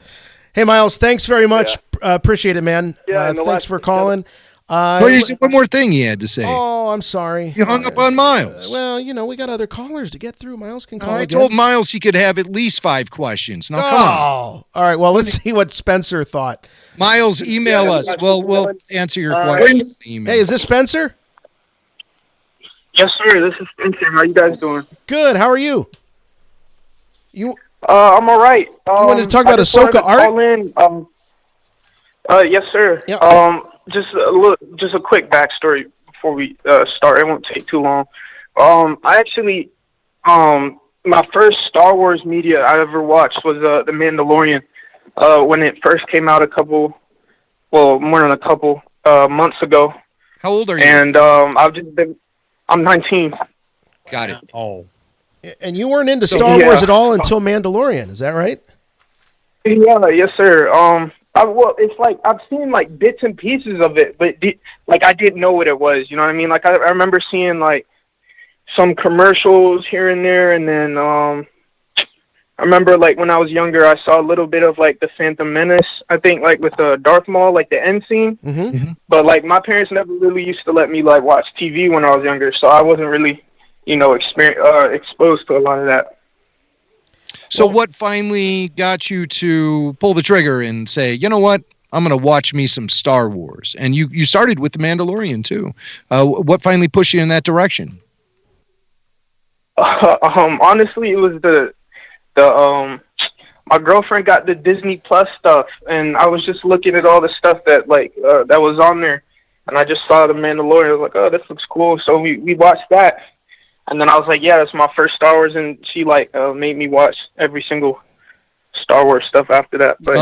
Hey, Miles, thanks very much. Yeah. Appreciate it, man. Thanks for calling. One more thing he had to say. Oh, I'm sorry. You hung up on Miles. We got other callers to get through. Miles can call I again. told Miles he could have at least 5 questions. Now, come on. All right, well, let's see what Spencer thought. Miles, email us. We'll answer your question. Hey, is this Spencer? Yes, sir. This is Spencer. How you guys doing? Good. How are you? I'm all right. You wanted to talk about Ahsoka art? Yes, sir. Yep. Just a quick backstory before we start. It won't take too long. I actually, my first Star Wars media I ever watched was The Mandalorian. When it first came out more than a couple months ago. How old are you? And I'm 19. Got it. Oh. And you weren't into Star Wars at all until Mandalorian, is that right? Yeah, yes, sir. It's like I've seen like bits and pieces of it, but I didn't know what it was. You know what I mean? Like I remember seeing like some commercials here and there, and then I remember like when I was younger, I saw a little bit of like the Phantom Menace. I think like with Darth Maul, like the end scene. Mm-hmm. But like my parents never really used to let me like watch TV when I was younger, so I wasn't really exposed to a lot of that. So what finally got you to pull the trigger and say, you know what, I'm going to watch me some Star Wars? And you started with The Mandalorian too. What finally pushed you in that direction? Honestly, it was my girlfriend got the Disney Plus stuff, and I was just looking at all the stuff that that was on there, and I just saw The Mandalorian. I was like, oh, this looks cool. So we watched that. And then I was like, yeah, that's my first Star Wars, and she made me watch every single Star Wars stuff after that. But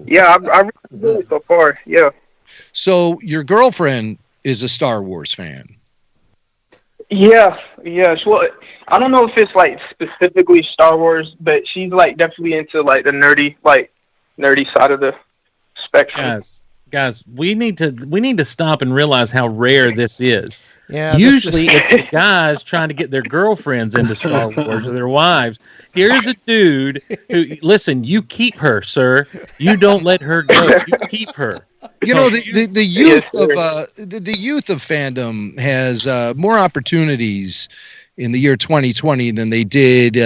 yeah, I really enjoyed it so far. Yeah. So your girlfriend is a Star Wars fan. Yeah. Well, I don't know if it's like specifically Star Wars, but she's like definitely into like the nerdy side of the spectrum. Guys, we need to stop and realize how rare this is. Yeah. Usually it's the guys trying to get their girlfriends into Star Wars or their wives. Here's a dude who, listen, you keep her, sir. You don't let her go. You keep her. You know, the youth of the youth of fandom has more opportunities in the year 2020 than they did, in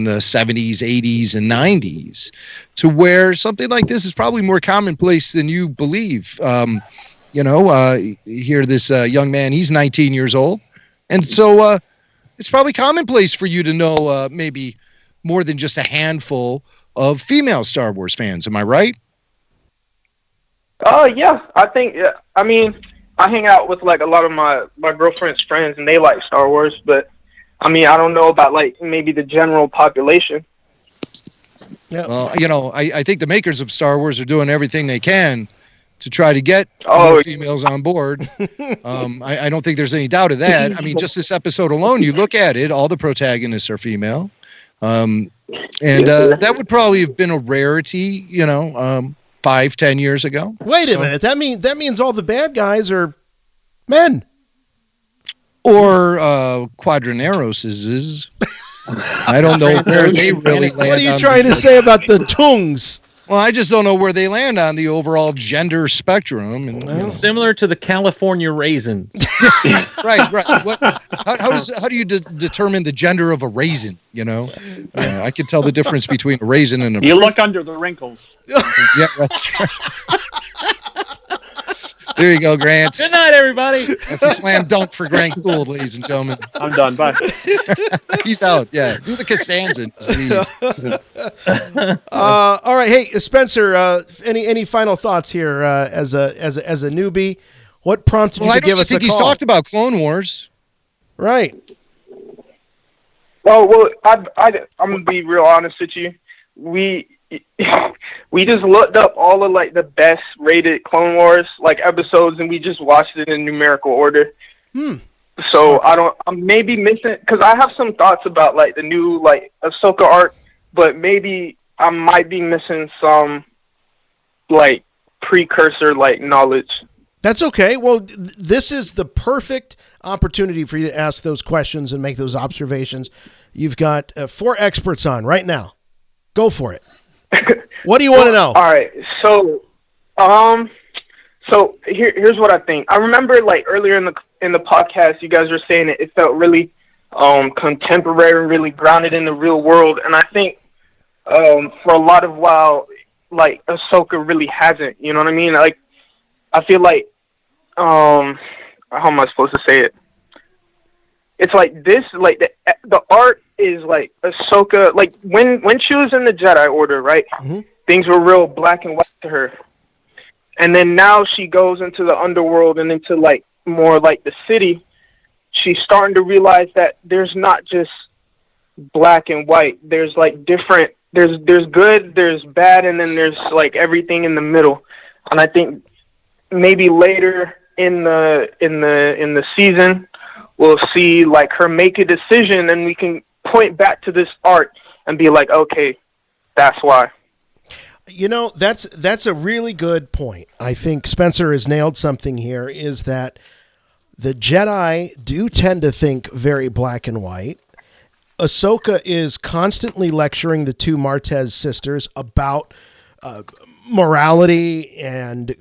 the 70s, 80s, and 90s, to where something like this is probably more commonplace than you believe. Here this young man, he's 19 years old, and so it's probably commonplace for you to know maybe more than just a handful of female Star Wars fans. Am I right? Yeah, I think. I mean, I hang out with like a lot of my girlfriend's friends, and they like Star Wars. But I mean, I don't know about like maybe the general population. Yeah. Well, I think the makers of Star Wars are doing everything they can to try to get more females on board. I don't think there's any doubt of that. I mean, just this episode alone, you look at it, all the protagonists are female. That would probably have been a rarity, 5-10 years ago. Wait a minute. That means all the bad guys are men. Or Quadinaros is. I don't know where they really land. What are you trying to say about the Tungs? Well, I just don't know where they land on the overall gender spectrum. And, Similar to the California raisins. Right. How do you determine the gender of a raisin? I can tell the difference between a raisin and a. You look under the wrinkles. Yeah, right. There you go, Grant. Good night, everybody. That's a slam dunk for Grant Gould, ladies and gentlemen. I'm done. Bye. He's out. Yeah, do the Costanza. All right, hey Spencer. Any final thoughts here as a newbie? What prompted you to give us a call? I think he's talked about Clone Wars. Right. Oh well, I'm gonna be real honest with you. We just looked up all of like the best rated Clone Wars like episodes, and we just watched it in numerical order. So I'm maybe missing, because I have some thoughts about like the new like Ahsoka arc, but maybe I might be missing some like precursor like knowledge. That's okay. Well, this is the perfect opportunity for you to ask those questions and make those observations. You've got 4 experts on right now. Go for it. What do you want to know? All right. So here's what I think. I remember like earlier in the podcast, you guys were saying it felt really contemporary, really grounded in the real world, and I think for a lot of while, like Ahsoka really hasn't. You know what I mean? Like I feel like how am I supposed to say it? It's like this, like the art is like Ahsoka, like when she was in the Jedi Order, right? Mm-hmm. Things were real black and white to her. And then now she goes into the underworld and into like more like the city. She's starting to realize that there's not just black and white. There's like different, there's good, there's bad, and then there's like everything in the middle. And I think maybe later in the season, we'll see like her make a decision, and we can point back to this art and be like, okay, that's why. That's a really good point. I think Spencer has nailed something here, is that the Jedi do tend to think very black and white. Ahsoka is constantly lecturing the 2 Martez sisters about morality and,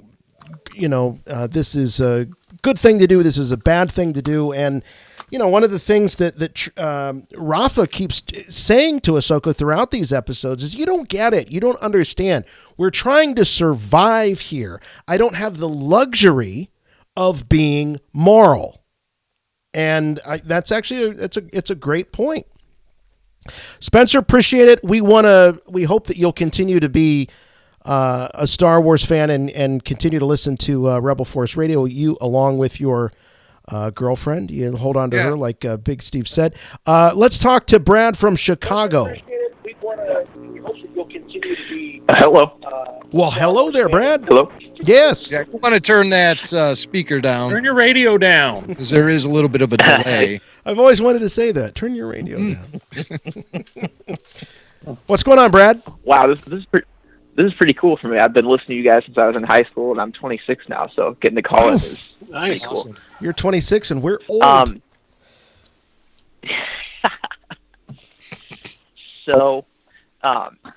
this is a good thing to do, this is a bad thing to do. And, one of the things that Rafa keeps saying to Ahsoka throughout these episodes is, you don't get it. You don't understand. We're trying to survive here. I don't have the luxury of being moral. And that's actually, it's a great point. Spencer, appreciate it. We hope that you'll continue to be a Star Wars fan and continue to listen to Rebel Force Radio, you along with your girlfriend. You hold on to her, like Big Steve said. Let's talk to Brad from Chicago. Hello. Well, hello there, Brad. Hello? Yes. Yeah, I want to turn that speaker down. Turn your radio down. Because there is a little bit of a delay. I've always wanted to say that. Turn your radio down. What's going on, Brad? Wow, this is pretty cool for me. I've been listening to you guys since I was in high school, and I'm 26 now, so getting to call in is pretty cool. Awesome. You're 26 and we're old. So,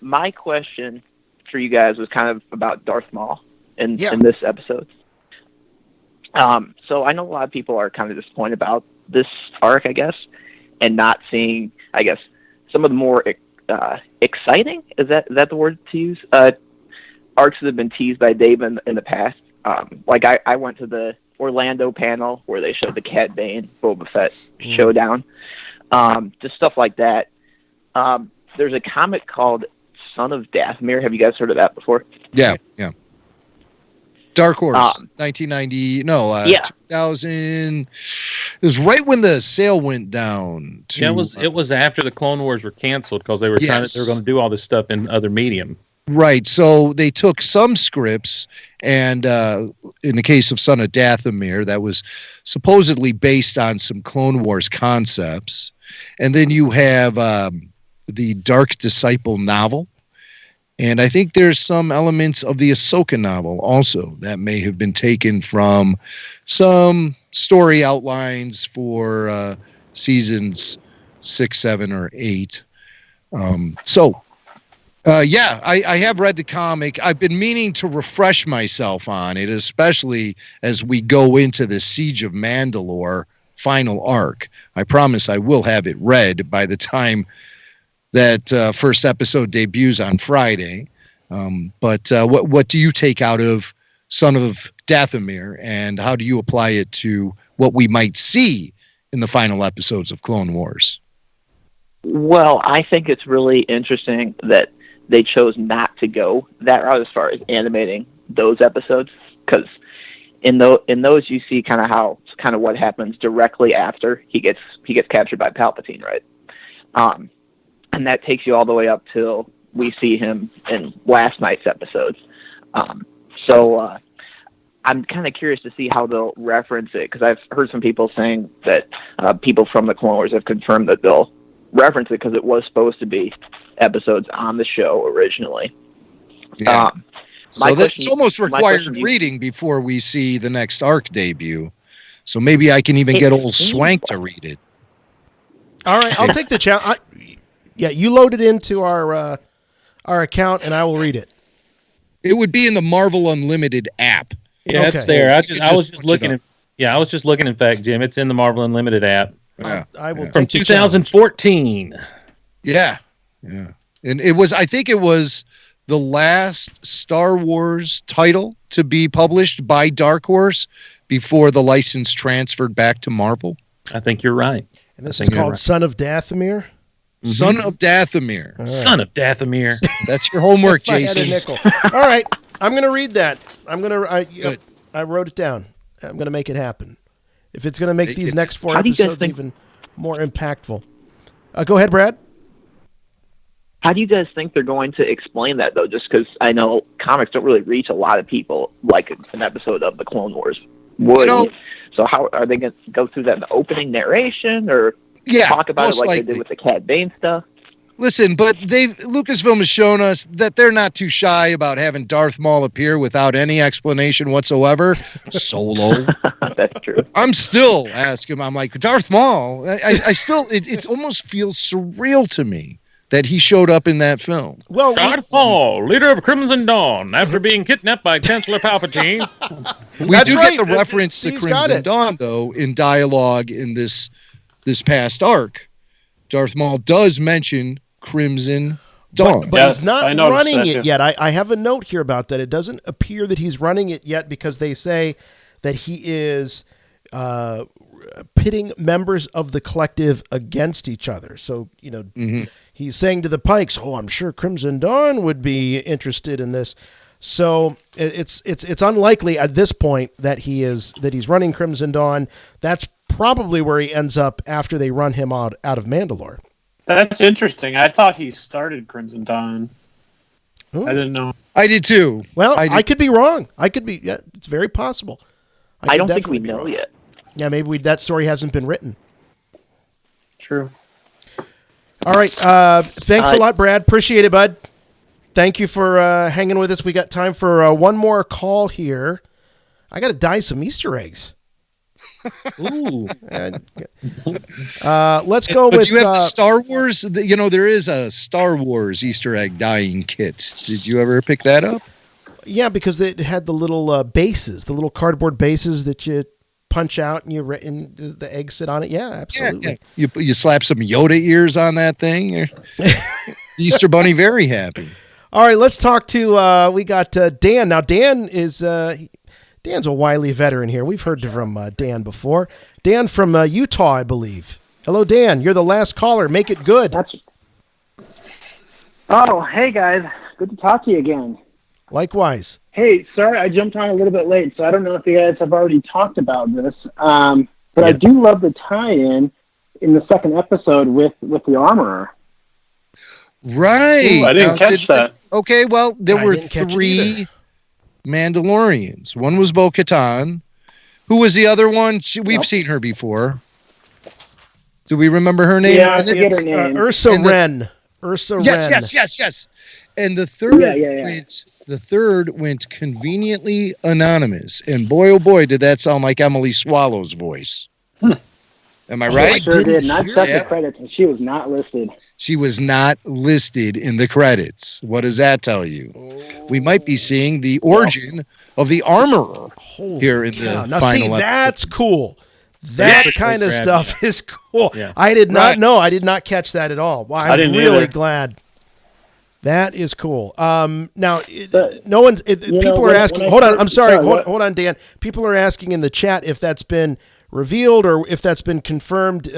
my question for you guys was kind of about Darth Maul in this episode. So I know a lot of people are kind of disappointed about this arc, I guess, and not seeing, I guess, some of the more exciting, is that the word to use? Arcs that have been teased by Dave in the past. Like I went to the Orlando panel where they showed the Cad Bane Boba Fett showdown. Just stuff like that. There's a comic called Son of Dathomir. Have you guys heard of that before? Yeah. Dark Horse, 1990. No, 2000. It was right when the sale went down. It was after the Clone Wars were canceled because they were they were going to do all this stuff in other medium. Right. So they took some scripts, and in the case of Son of Dathomir, that was supposedly based on some Clone Wars concepts, and then you have the Dark Disciple novel. And I think there's some elements of the Ahsoka novel also that may have been taken from some story outlines for seasons 6, 7, or 8. I have read the comic. I've been meaning to refresh myself on it, especially as we go into the Siege of Mandalore final arc. I promise I will have it read by the time that first episode debuts on Friday. But what do you take out of Son of Dathomir, and how do you apply it to what we might see in the final episodes of Clone Wars? Well, I think it's really interesting that they chose not to go that route as far as animating those episodes, because in those you see kind of what happens directly after he gets captured by Palpatine, right? And that takes you all the way up till we see him in last night's episodes. So I'm kind of curious to see how they'll reference it, because I've heard some people saying that people from the Clone Wars have confirmed that they'll reference it because it was supposed to be episodes on the show originally. Yeah. So that's almost required reading before we see the next arc debut. So maybe I can even get old Swank to read it. All right, I'll take the challenge. Yeah, you load it into our account, and I will read it. It would be in the Marvel Unlimited app. Yeah, it's there. I was just looking. I was just looking. In fact, Jim, it's in the Marvel Unlimited app. Yeah, I will from 2014. Yeah. And it was. I think it was the last Star Wars title to be published by Dark Horse before the license transferred back to Marvel. I think you're right. And this is called Son of Dathomir. Mm-hmm. Son of Dathomir. Right. Son of Dathomir. That's your homework, Jason. All right, I'm going to read that. I wrote it down. I'm going to make it happen. If it's going to make these next 4 episodes even more impactful. Go ahead, Brad. How do you guys think they're going to explain that, though? Just because I know comics don't really reach a lot of people like an episode of the Clone Wars would. So how are they going to go through that in the opening narration, or talk about it like they did with the Cad Bane stuff? Listen, but Lucasfilm has shown us that they're not too shy about having Darth Maul appear without any explanation whatsoever. Solo. That's true. I'm still asking. I'm like, Darth Maul. I still. It almost feels surreal to me that he showed up in that film. Well, Darth Maul, leader of Crimson Dawn, after being kidnapped by Chancellor Palpatine. We do get the reference to Crimson Dawn, though, in dialogue in this past arc. Darth Maul does mention Crimson Dawn. But he's not running it yet. I have a note here about that. It doesn't appear that he's running it yet because they say that he is pitting members of the collective against each other. So, he's saying to the Pikes, I'm sure Crimson Dawn would be interested in this. So it's unlikely at this point that he's running Crimson Dawn. That's probably where he ends up after they run him out of Mandalore. That's interesting. I thought he started Crimson Dawn. Ooh. I didn't know. I did too. Well, I could be wrong. I could be. Yeah, it's very possible. I don't think we know yet. Yeah, maybe that story hasn't been written. True. All right. Thanks a lot, Brad. Appreciate it, bud. Thank you for hanging with us. We got time for one more call here. I got to dye some Easter eggs. Ooh. Let's go but with. You have the Star Wars. There is a Star Wars Easter egg dyeing kit. Did you ever pick that up? Yeah, because it had the little bases, the little cardboard bases that you punch out and and the eggs sit on it. Yeah, absolutely. Yeah. You slap some Yoda ears on that thing. Easter Bunny very happy. All right, let's talk to. We got Dan now. Dan's a wily veteran here. We've heard from Dan before. Dan from Utah, I believe. Hello, Dan. You're the last caller. Make it good. Oh, hey guys. Good to talk to you again. Likewise. Hey, sorry I jumped on a little bit late, so I don't know if you guys have already talked about this. But I do love the tie-in in the second episode with the armorer. Right. Ooh, I didn't catch that. Okay, well, there were 3 Mandalorians. One was Bo-Katan. Who was the other one? We've seen her before. Do we remember her name? Yeah, I forget her name. Ursa Wren. Ursa Wren. Yes. And the third went conveniently anonymous. And boy, oh boy, did that sound like Emily Swallow's voice. Am I right? I sure did. And I checked the credits, and she was not listed. She was not listed in the credits. What does that tell you? We might be seeing the origin of the armorer here in the now, final see, that's episodes. cool. That kind of stuff is cool. Yeah. I did not know. I did not catch that at all. Well, I'm really glad. That is cool. Now, no one. People are asking. Hold on. I'm sorry. Hold on, Dan. People are asking in the chat if that's been revealed or if that's been confirmed.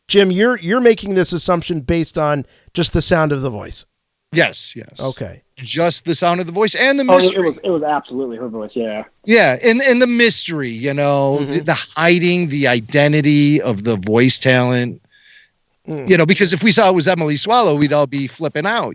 Jim, you're making this assumption based on just the sound of the voice. Yes. Okay. Just the sound of the voice and the mystery. It was absolutely her voice. Yeah. Yeah, and the mystery. The hiding the identity of the voice talent. Because if we saw it was Emily Swallow, we'd all be flipping out,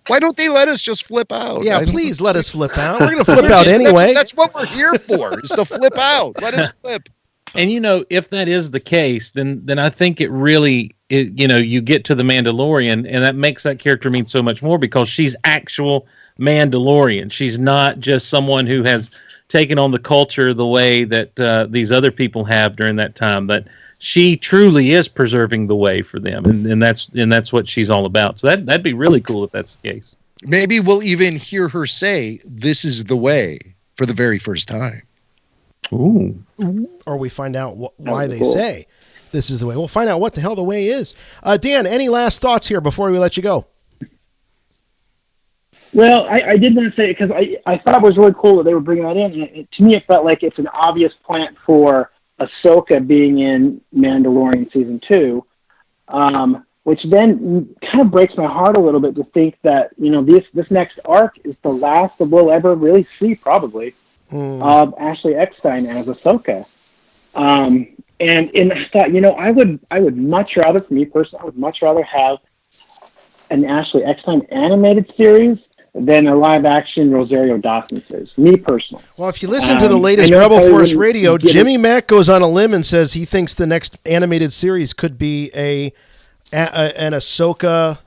Why don't they let us just flip out? Yeah, please let us flip out. We're going to flip out anyway. That's what we're here for, is to flip out. Let us flip. And, if that is the case, then I think it really, you get to the Mandalorian, and that makes that character mean so much more because she's actual Mandalorian. She's not just someone who has taken on the culture the way that these other people have during that time, but she truly is preserving the way for them, and that's what she's all about. So that'd be really cool if that's the case. Maybe we'll even hear her say, "This is the way," for the very first time. Ooh. Or we find out why they say this is the way. We'll find out what the hell the way is. Dan, any last thoughts here before we let you go? Well, I did want to say, because I thought it was really cool that they were bringing that in. And to me, it felt like it's an obvious plant for Ahsoka being in Mandalorian Season 2, which then kind of breaks my heart a little bit to think that, this next arc is the last that we'll ever really see, probably, of Ashley Eckstein as Ahsoka. And I thought, I would much rather, for me personally, I would much rather have an Ashley Eckstein animated series than a live-action Rosario Dawson series, me personally. Well, if you listen to the latest Rebel Force Radio, Jimmy Mack goes on a limb and says he thinks the next animated series could be an Ahsoka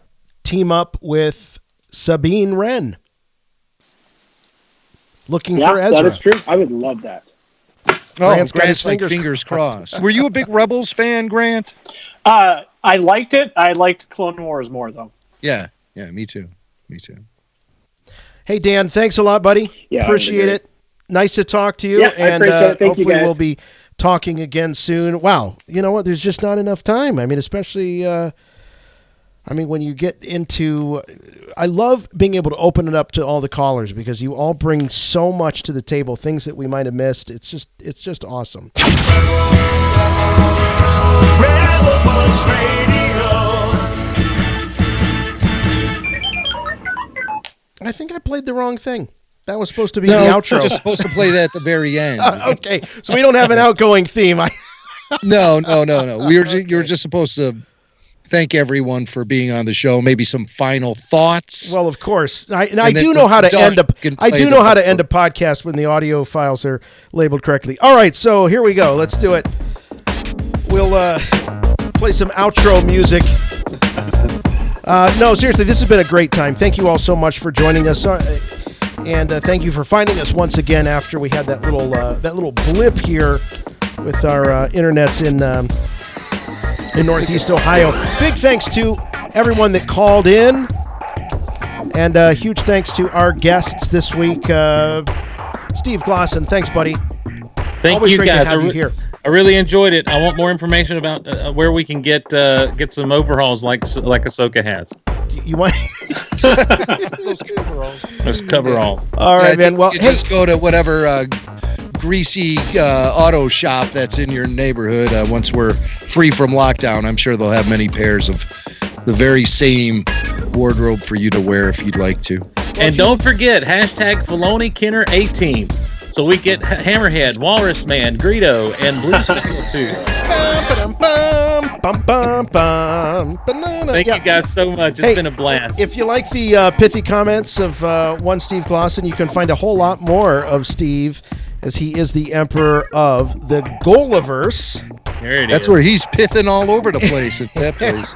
team-up with Sabine Wren. Looking for Ezra. That is true. I would love that. Grant's like fingers crossed. Were you a big Rebels fan, Grant? I liked it. I liked Clone Wars more, though. Yeah, me too. Hey, Dan, thanks a lot, buddy. Yeah, appreciate it. Nice to talk to you. Yeah, and hopefully we'll be talking again soon. Wow. You know what? There's just not enough time. I mean, especially, when you get into, I love being able to open it up to all the callers because you all bring so much to the table, things that we might have missed. It's just awesome. Rebel Force Radio. I think I played the wrong thing. That was supposed to be the outro. You're just supposed to play that at the very end. Okay, so we don't have an outgoing theme. No. You're just supposed to thank everyone for being on the show. Maybe some final thoughts. Well, of course, I do know how to end up. I do know how to end a podcast when the audio files are labeled correctly. All right, so here we go. Let's do it. We'll play some outro music. No, seriously, this has been a great time. Thank you all so much for joining us, and thank you for finding us once again after we had that little blip here with our internets in Northeast Ohio. Big thanks to everyone that called in, and huge thanks to our guests this week, Steve Glosson. Thanks, buddy. Thank Always you great to guys. have you here. I really enjoyed it. I want more information about where we can get some overhauls like Ahsoka has. You want those coveralls? Those coveralls. All right, man. Well, you just go to whatever greasy auto shop that's in your neighborhood. Once we're free from lockdown, I'm sure they'll have many pairs of the very same wardrobe for you to wear if you'd like to. And don't forget, hashtag Filoni Kenner 18. So we get Hammerhead, Walrus Man, Greedo, and Blue Snaggle too. Thank you guys so much. It's been a blast. If you like the pithy comments of one Steve Glosson, you can find a whole lot more of Steve, as he is the emperor of the Goliverse. There it That's is. where he's pithing all over the place at that place.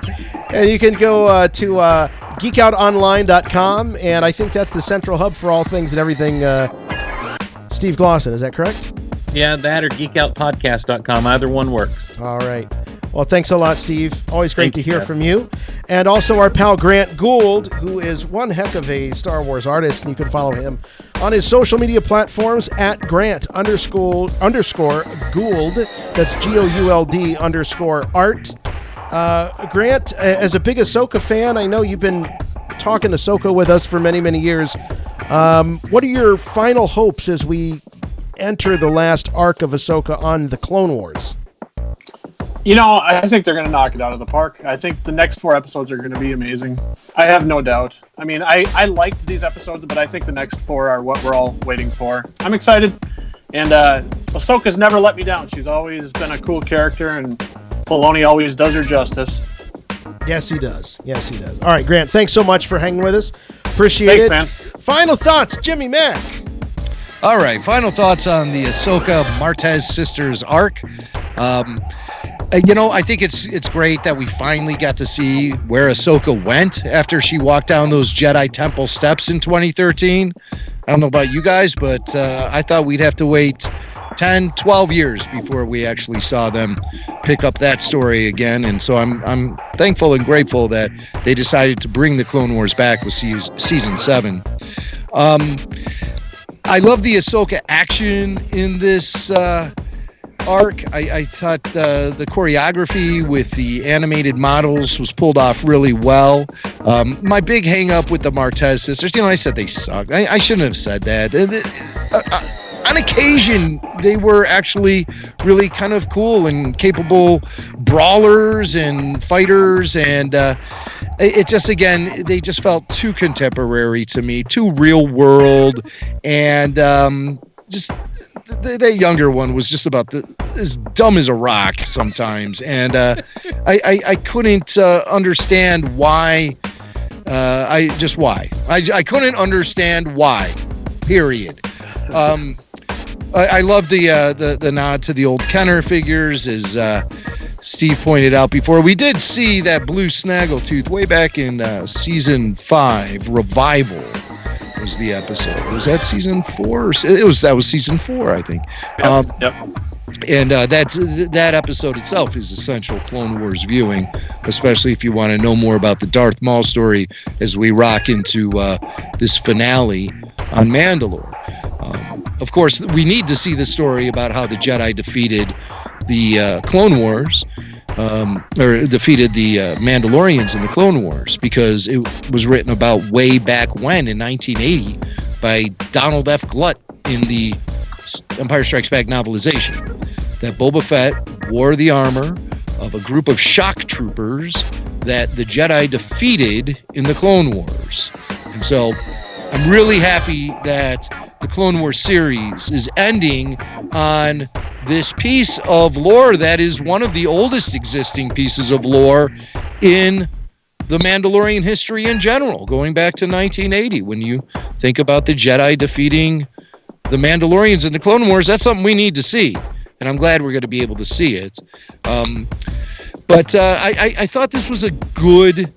And you can go to geekoutonline.com, and I think that's the central hub for all things and everything Steve Glosson. Is that correct? Yeah, that or geekoutpodcast.com. Either one works. All right. Well, thanks a lot, Steve. Always great to hear guys. from you. And also our pal Grant Gould, who is one heck of a Star Wars artist, and you can follow him on his social media platforms at Grant_Gould. That's GOULD_art. Grant, as a big Ahsoka fan, I know you've been talking Ahsoka with us for many, many years. What are your final hopes as we enter the last arc of Ahsoka on the Clone Wars? You know, I think they're going to knock it out of the park. I think the next 4 episodes are going to be amazing. I have no doubt. I mean, I liked these episodes, but I think the next 4 are what we're all waiting for. I'm excited. And Ahsoka's never let me down. She's always been a cool character, and Filoni always does her justice. Yes, he does. Yes, he does. All right, Grant, thanks so much for hanging with us. Appreciate it. Man. Final thoughts, Jimmy Mack. All right, final thoughts on the Ahsoka Martez sisters arc. I think it's great that we finally got to see where Ahsoka went after she walked down those Jedi Temple steps in 2013. I don't know about you guys, but I thought we'd have to wait 10, 12 years before we actually saw them pick up that story again. And so I'm thankful and grateful that they decided to bring the Clone Wars back with season 7. I love the Ahsoka action in this arc. I thought the choreography with the animated models was pulled off really well. My big hang up with the Martez sisters, I said they sucked. I shouldn't have said that. On occasion, they were actually really kind of cool and capable brawlers and fighters, and it just, again, they just felt too contemporary to me, too real world, and just the younger one was just about as dumb as a rock sometimes, and I couldn't understand why. I couldn't understand why. Period. I love the nod to the old Kenner figures, as Steve pointed out before. We did see that blue snaggletooth way back in season 5. Revival was the episode. Was that season 4? That was season 4, I think. Yep. And that episode itself is essential Clone Wars viewing, especially if you want to know more about the Darth Maul story as we rock into this finale on Mandalore. Of course, we need to see the story about how the Jedi defeated the Clone Wars, or defeated the Mandalorians in the Clone Wars, because it was written about way back when, in 1980, by Donald F. Glutt in the Empire Strikes Back novelization, that Boba Fett wore the armor of a group of shock troopers that the Jedi defeated in the Clone Wars. And so I'm really happy that the Clone Wars series is ending on this piece of lore that is one of the oldest existing pieces of lore in the Mandalorian history in general, going back to 1980. When you think about the Jedi defeating the Mandalorians in the Clone Wars, that's something we need to see. And I'm glad we're going to be able to see it. But I thought this was a good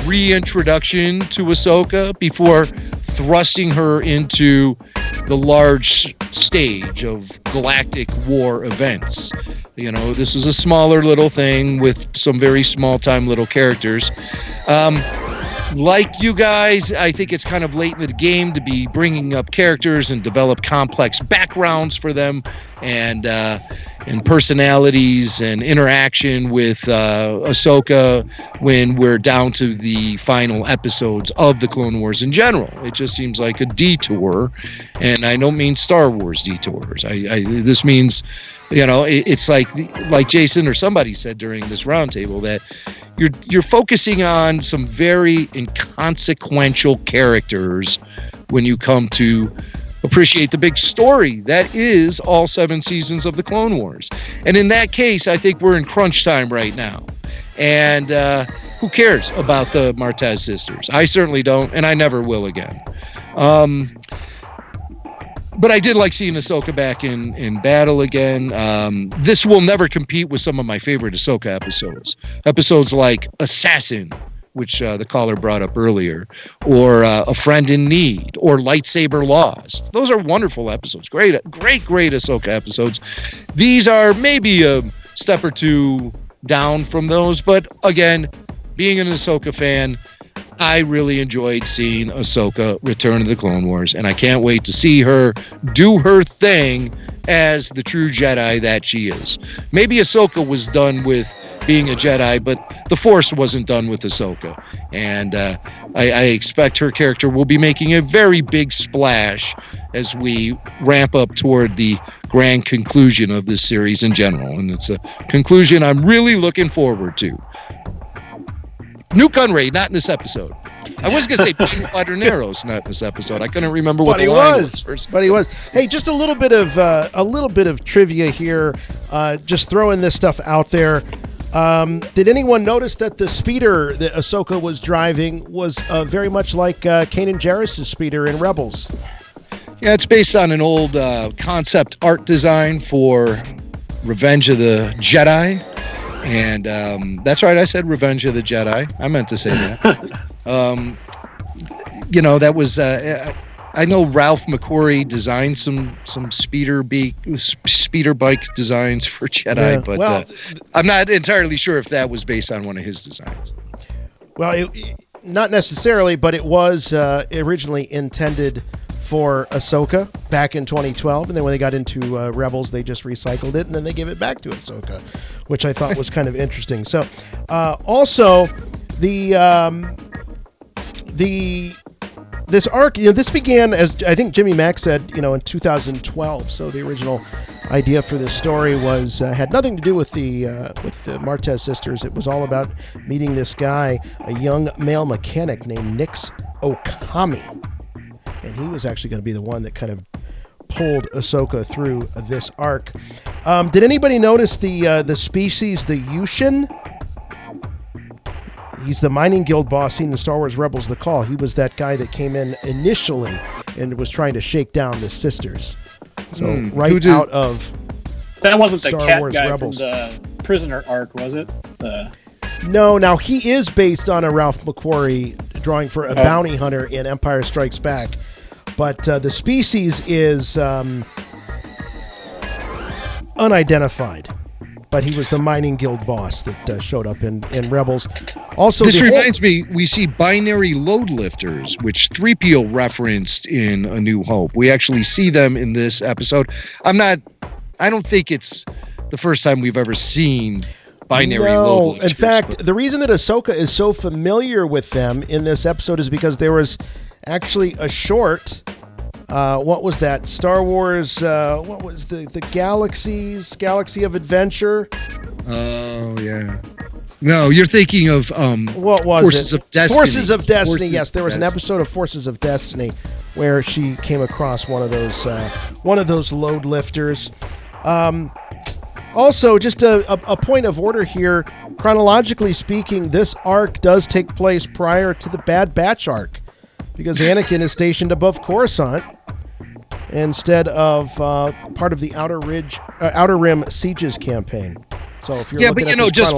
reintroduction to Ahsoka before thrusting her into the large stage of galactic war events. You know, this is a smaller little thing with some very small-time little characters. Like you guys, I think it's kind of late in the game to be bringing up characters and develop complex backgrounds for them and personalities and interaction with Ahsoka when we're down to the final episodes of the Clone Wars in general. It just seems like a detour, and I don't mean Star Wars detours. This means, you know, it's like Jason or somebody said during this roundtable that you're focusing on some very inconsequential characters when you come to appreciate the big story that is all 7 seasons of the Clone Wars. And in that case, I think we're in crunch time right now. And who cares about the Martez sisters? I certainly don't, and I never will again. But I did like seeing Ahsoka back in battle again. This will never compete with some of my favorite Ahsoka episodes. Episodes like Assassin, which the caller brought up earlier, or A Friend in Need, or Lightsaber Lost. Those are wonderful episodes. Great Ahsoka episodes. These are maybe a step or two down from those, but again, being an Ahsoka fan, I really enjoyed seeing Ahsoka return to the Clone Wars, and I can't wait to see her do her thing as the true Jedi that she is. Maybe Ahsoka was done with being a Jedi, but the Force wasn't done with Ahsoka. And I expect her character will be making a very big splash as we ramp up toward the grand conclusion of this series in general. And it's a conclusion I'm really looking forward to. Nuke Gunray, not in this episode. I was going to say Quadinaros, not in this episode. I couldn't remember what the line was first. But he was. Hey, just a little bit of trivia here. Just throwing this stuff out there. Did anyone notice that the speeder that Ahsoka was driving was very much like Kanan Jarrus' speeder in Rebels? Yeah, it's based on an old concept art design for Revenge of the Jedi. And that's right, I said Revenge of the Jedi. I meant to say that. You know, that was... I know Ralph McQuarrie designed some speeder bike designs for Jedi, but I'm not entirely sure if that was based on one of his designs. Well, not necessarily, but it was originally intended for Ahsoka back in 2012, and then when they got into Rebels, they just recycled it, and then they gave it back to Ahsoka, which I thought was kind of interesting. So, also this arc, this began, as I think Jimmy Mack said, in 2012. So the original idea for this story was had nothing to do with the Martez sisters. It was all about meeting this guy, a young male mechanic named Nix Okami, and he was actually going to be the one that kind of pulled Ahsoka through this arc. Did anybody notice the species, the Yushin? He's the mining guild boss seen in Star Wars Rebels The Call. He was that guy that came in initially and was trying to shake down the sisters. So out of that wasn't Star the cat Wars guy Rebels. from the prisoner arc, was it? No, now he is based on a Ralph McQuarrie drawing for a bounty hunter in Empire Strikes Back. But the species is unidentified. But he was the mining guild boss that showed up in Rebels. Also, this reminds me, we see binary load lifters, which 3PO referenced in A New Hope. We actually see them in this episode. I don't think it's the first time we've ever seen binary load lifters. In fact, the reason that Ahsoka is so familiar with them in this episode is because there was actually a short... what was that? Star Wars, what was the Galaxy of Adventure? Oh, yeah. No, you're thinking of what was Forces of Destiny. Forces of Destiny, yes. There was an episode of Forces of Destiny where she came across one of those load lifters. Also, just a point of order here. Chronologically speaking, this arc does take place prior to the Bad Batch arc, because Anakin is stationed above Coruscant instead of part of the Outer Rim Sieges campaign. So if you're looking at this just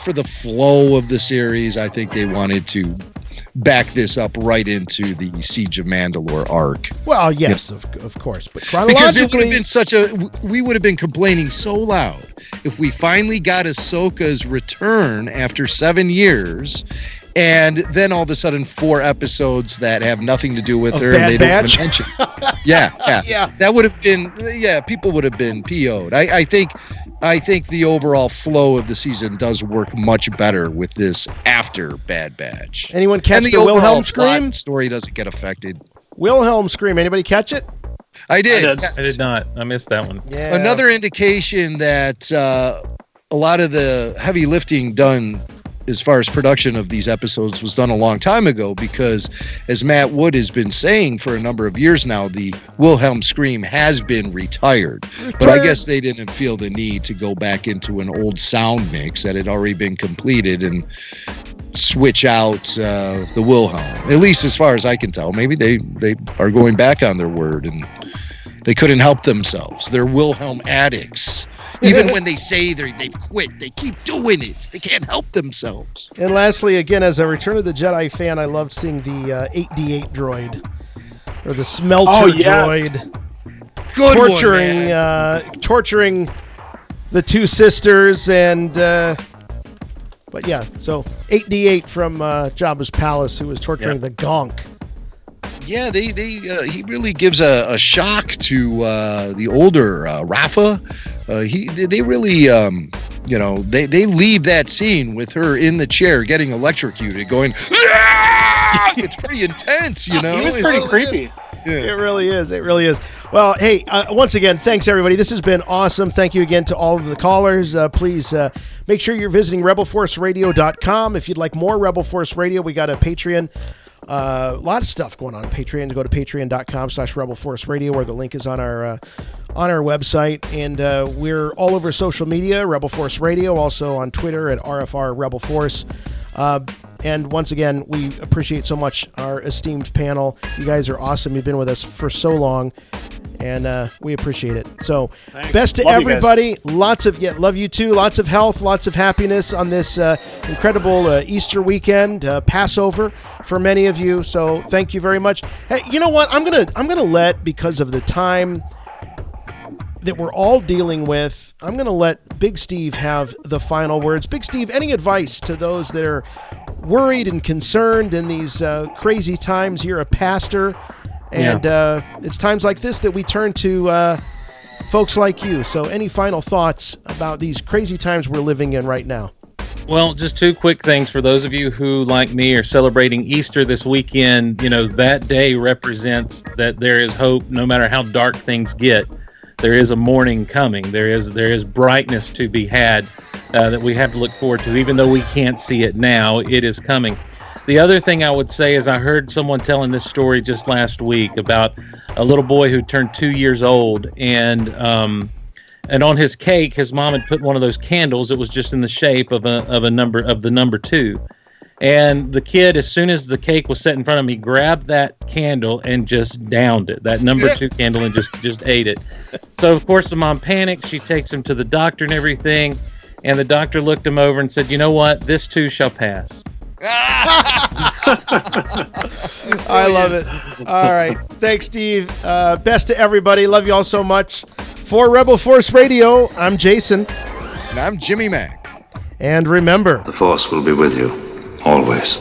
for the flow of the series, I think they wanted to back this up right into the Siege of Mandalore arc. Well, yes, of course, but chronologically, because it would have been we would have been complaining so loud if we finally got Ahsoka's return after 7 years, and then all of a sudden 4 episodes that have nothing to do with her and they don't even mention. Yeah. That would have been people would have been PO'd. I think the overall flow of the season does work much better with this after Bad Batch. Anyone catch the Wilhelm scream? Story doesn't get affected. Wilhelm scream. Anybody catch it? I did. I did not. I missed that one. Yeah. Another indication that a lot of the heavy lifting done as far as production of these episodes was done a long time ago, because as Matt Wood has been saying for a number of years now, the Wilhelm scream has been retired. But I guess they didn't feel the need to go back into an old sound mix that had already been completed and switch out the Wilhelm, at least as far as I can tell. Maybe they are going back on their word and they couldn't help themselves. They're Wilhelm addicts. Even when they say they've quit, they keep doing it. They can't help themselves. And lastly, again, as a Return of the Jedi fan, I loved seeing the 8D8 droid, or the smelter droid, torturing the two sisters, and but yeah, so 8D8 from Jabba's palace, who was torturing the Gonk. Yeah, he really gives a shock to the older Rafa. They really, they leave that scene with her in the chair getting electrocuted, going, "Ah!" It's pretty intense, you know. He was pretty creepy. Yeah. It really is. It really is. Well, hey, once again, thanks, everybody. This has been awesome. Thank you again to all of the callers. Please make sure you're visiting rebelforceradio.com. If you'd like more Rebel Force Radio, we got a Patreon. A lot of stuff going on Patreon. Go to patreon.com/rebelforceradio, where the link is on our website. And we're all over social media, Rebel Force Radio, also on Twitter at RFR Rebel Force. And once again, we appreciate so much our esteemed panel. You guys are awesome. You've been with us for so long, and we appreciate it. So, thanks. Best to Love everybody. Love you too. Lots of health, lots of happiness on this incredible Easter weekend, Passover for many of you. So, thank you very much. Hey, you know what? I'm gonna let, because of the time that we're all dealing with, I'm going to let Big Steve have the final words. Big Steve, any advice to those that are worried and concerned in these crazy times? You're a pastor, and it's times like this that we turn to folks like you. So any final thoughts about these crazy times we're living in right now? Well, just 2 quick things for those of you who, like me, are celebrating Easter this weekend. That day represents that there is hope no matter how dark things get. There is a morning coming. There is brightness to be had that we have to look forward to. Even though we can't see it now, it is coming. The other thing I would say is I heard someone telling this story just last week about a little boy who turned 2 years old, and on his cake, his mom had put one of those candles. It was just in the shape of the number 2. And the kid, as soon as the cake was set in front of me, grabbed that candle and just downed it, that number 2 candle, and just ate it. So, of course, the mom panicked. She takes him to the doctor and everything. And the doctor looked him over and said, "You know what? This too shall pass." I love it. All right. Thanks, Steve. Best to everybody. Love you all so much. For Rebel Force Radio, I'm Jason. And I'm Jimmy Mack. And remember, the Force will be with you. Always.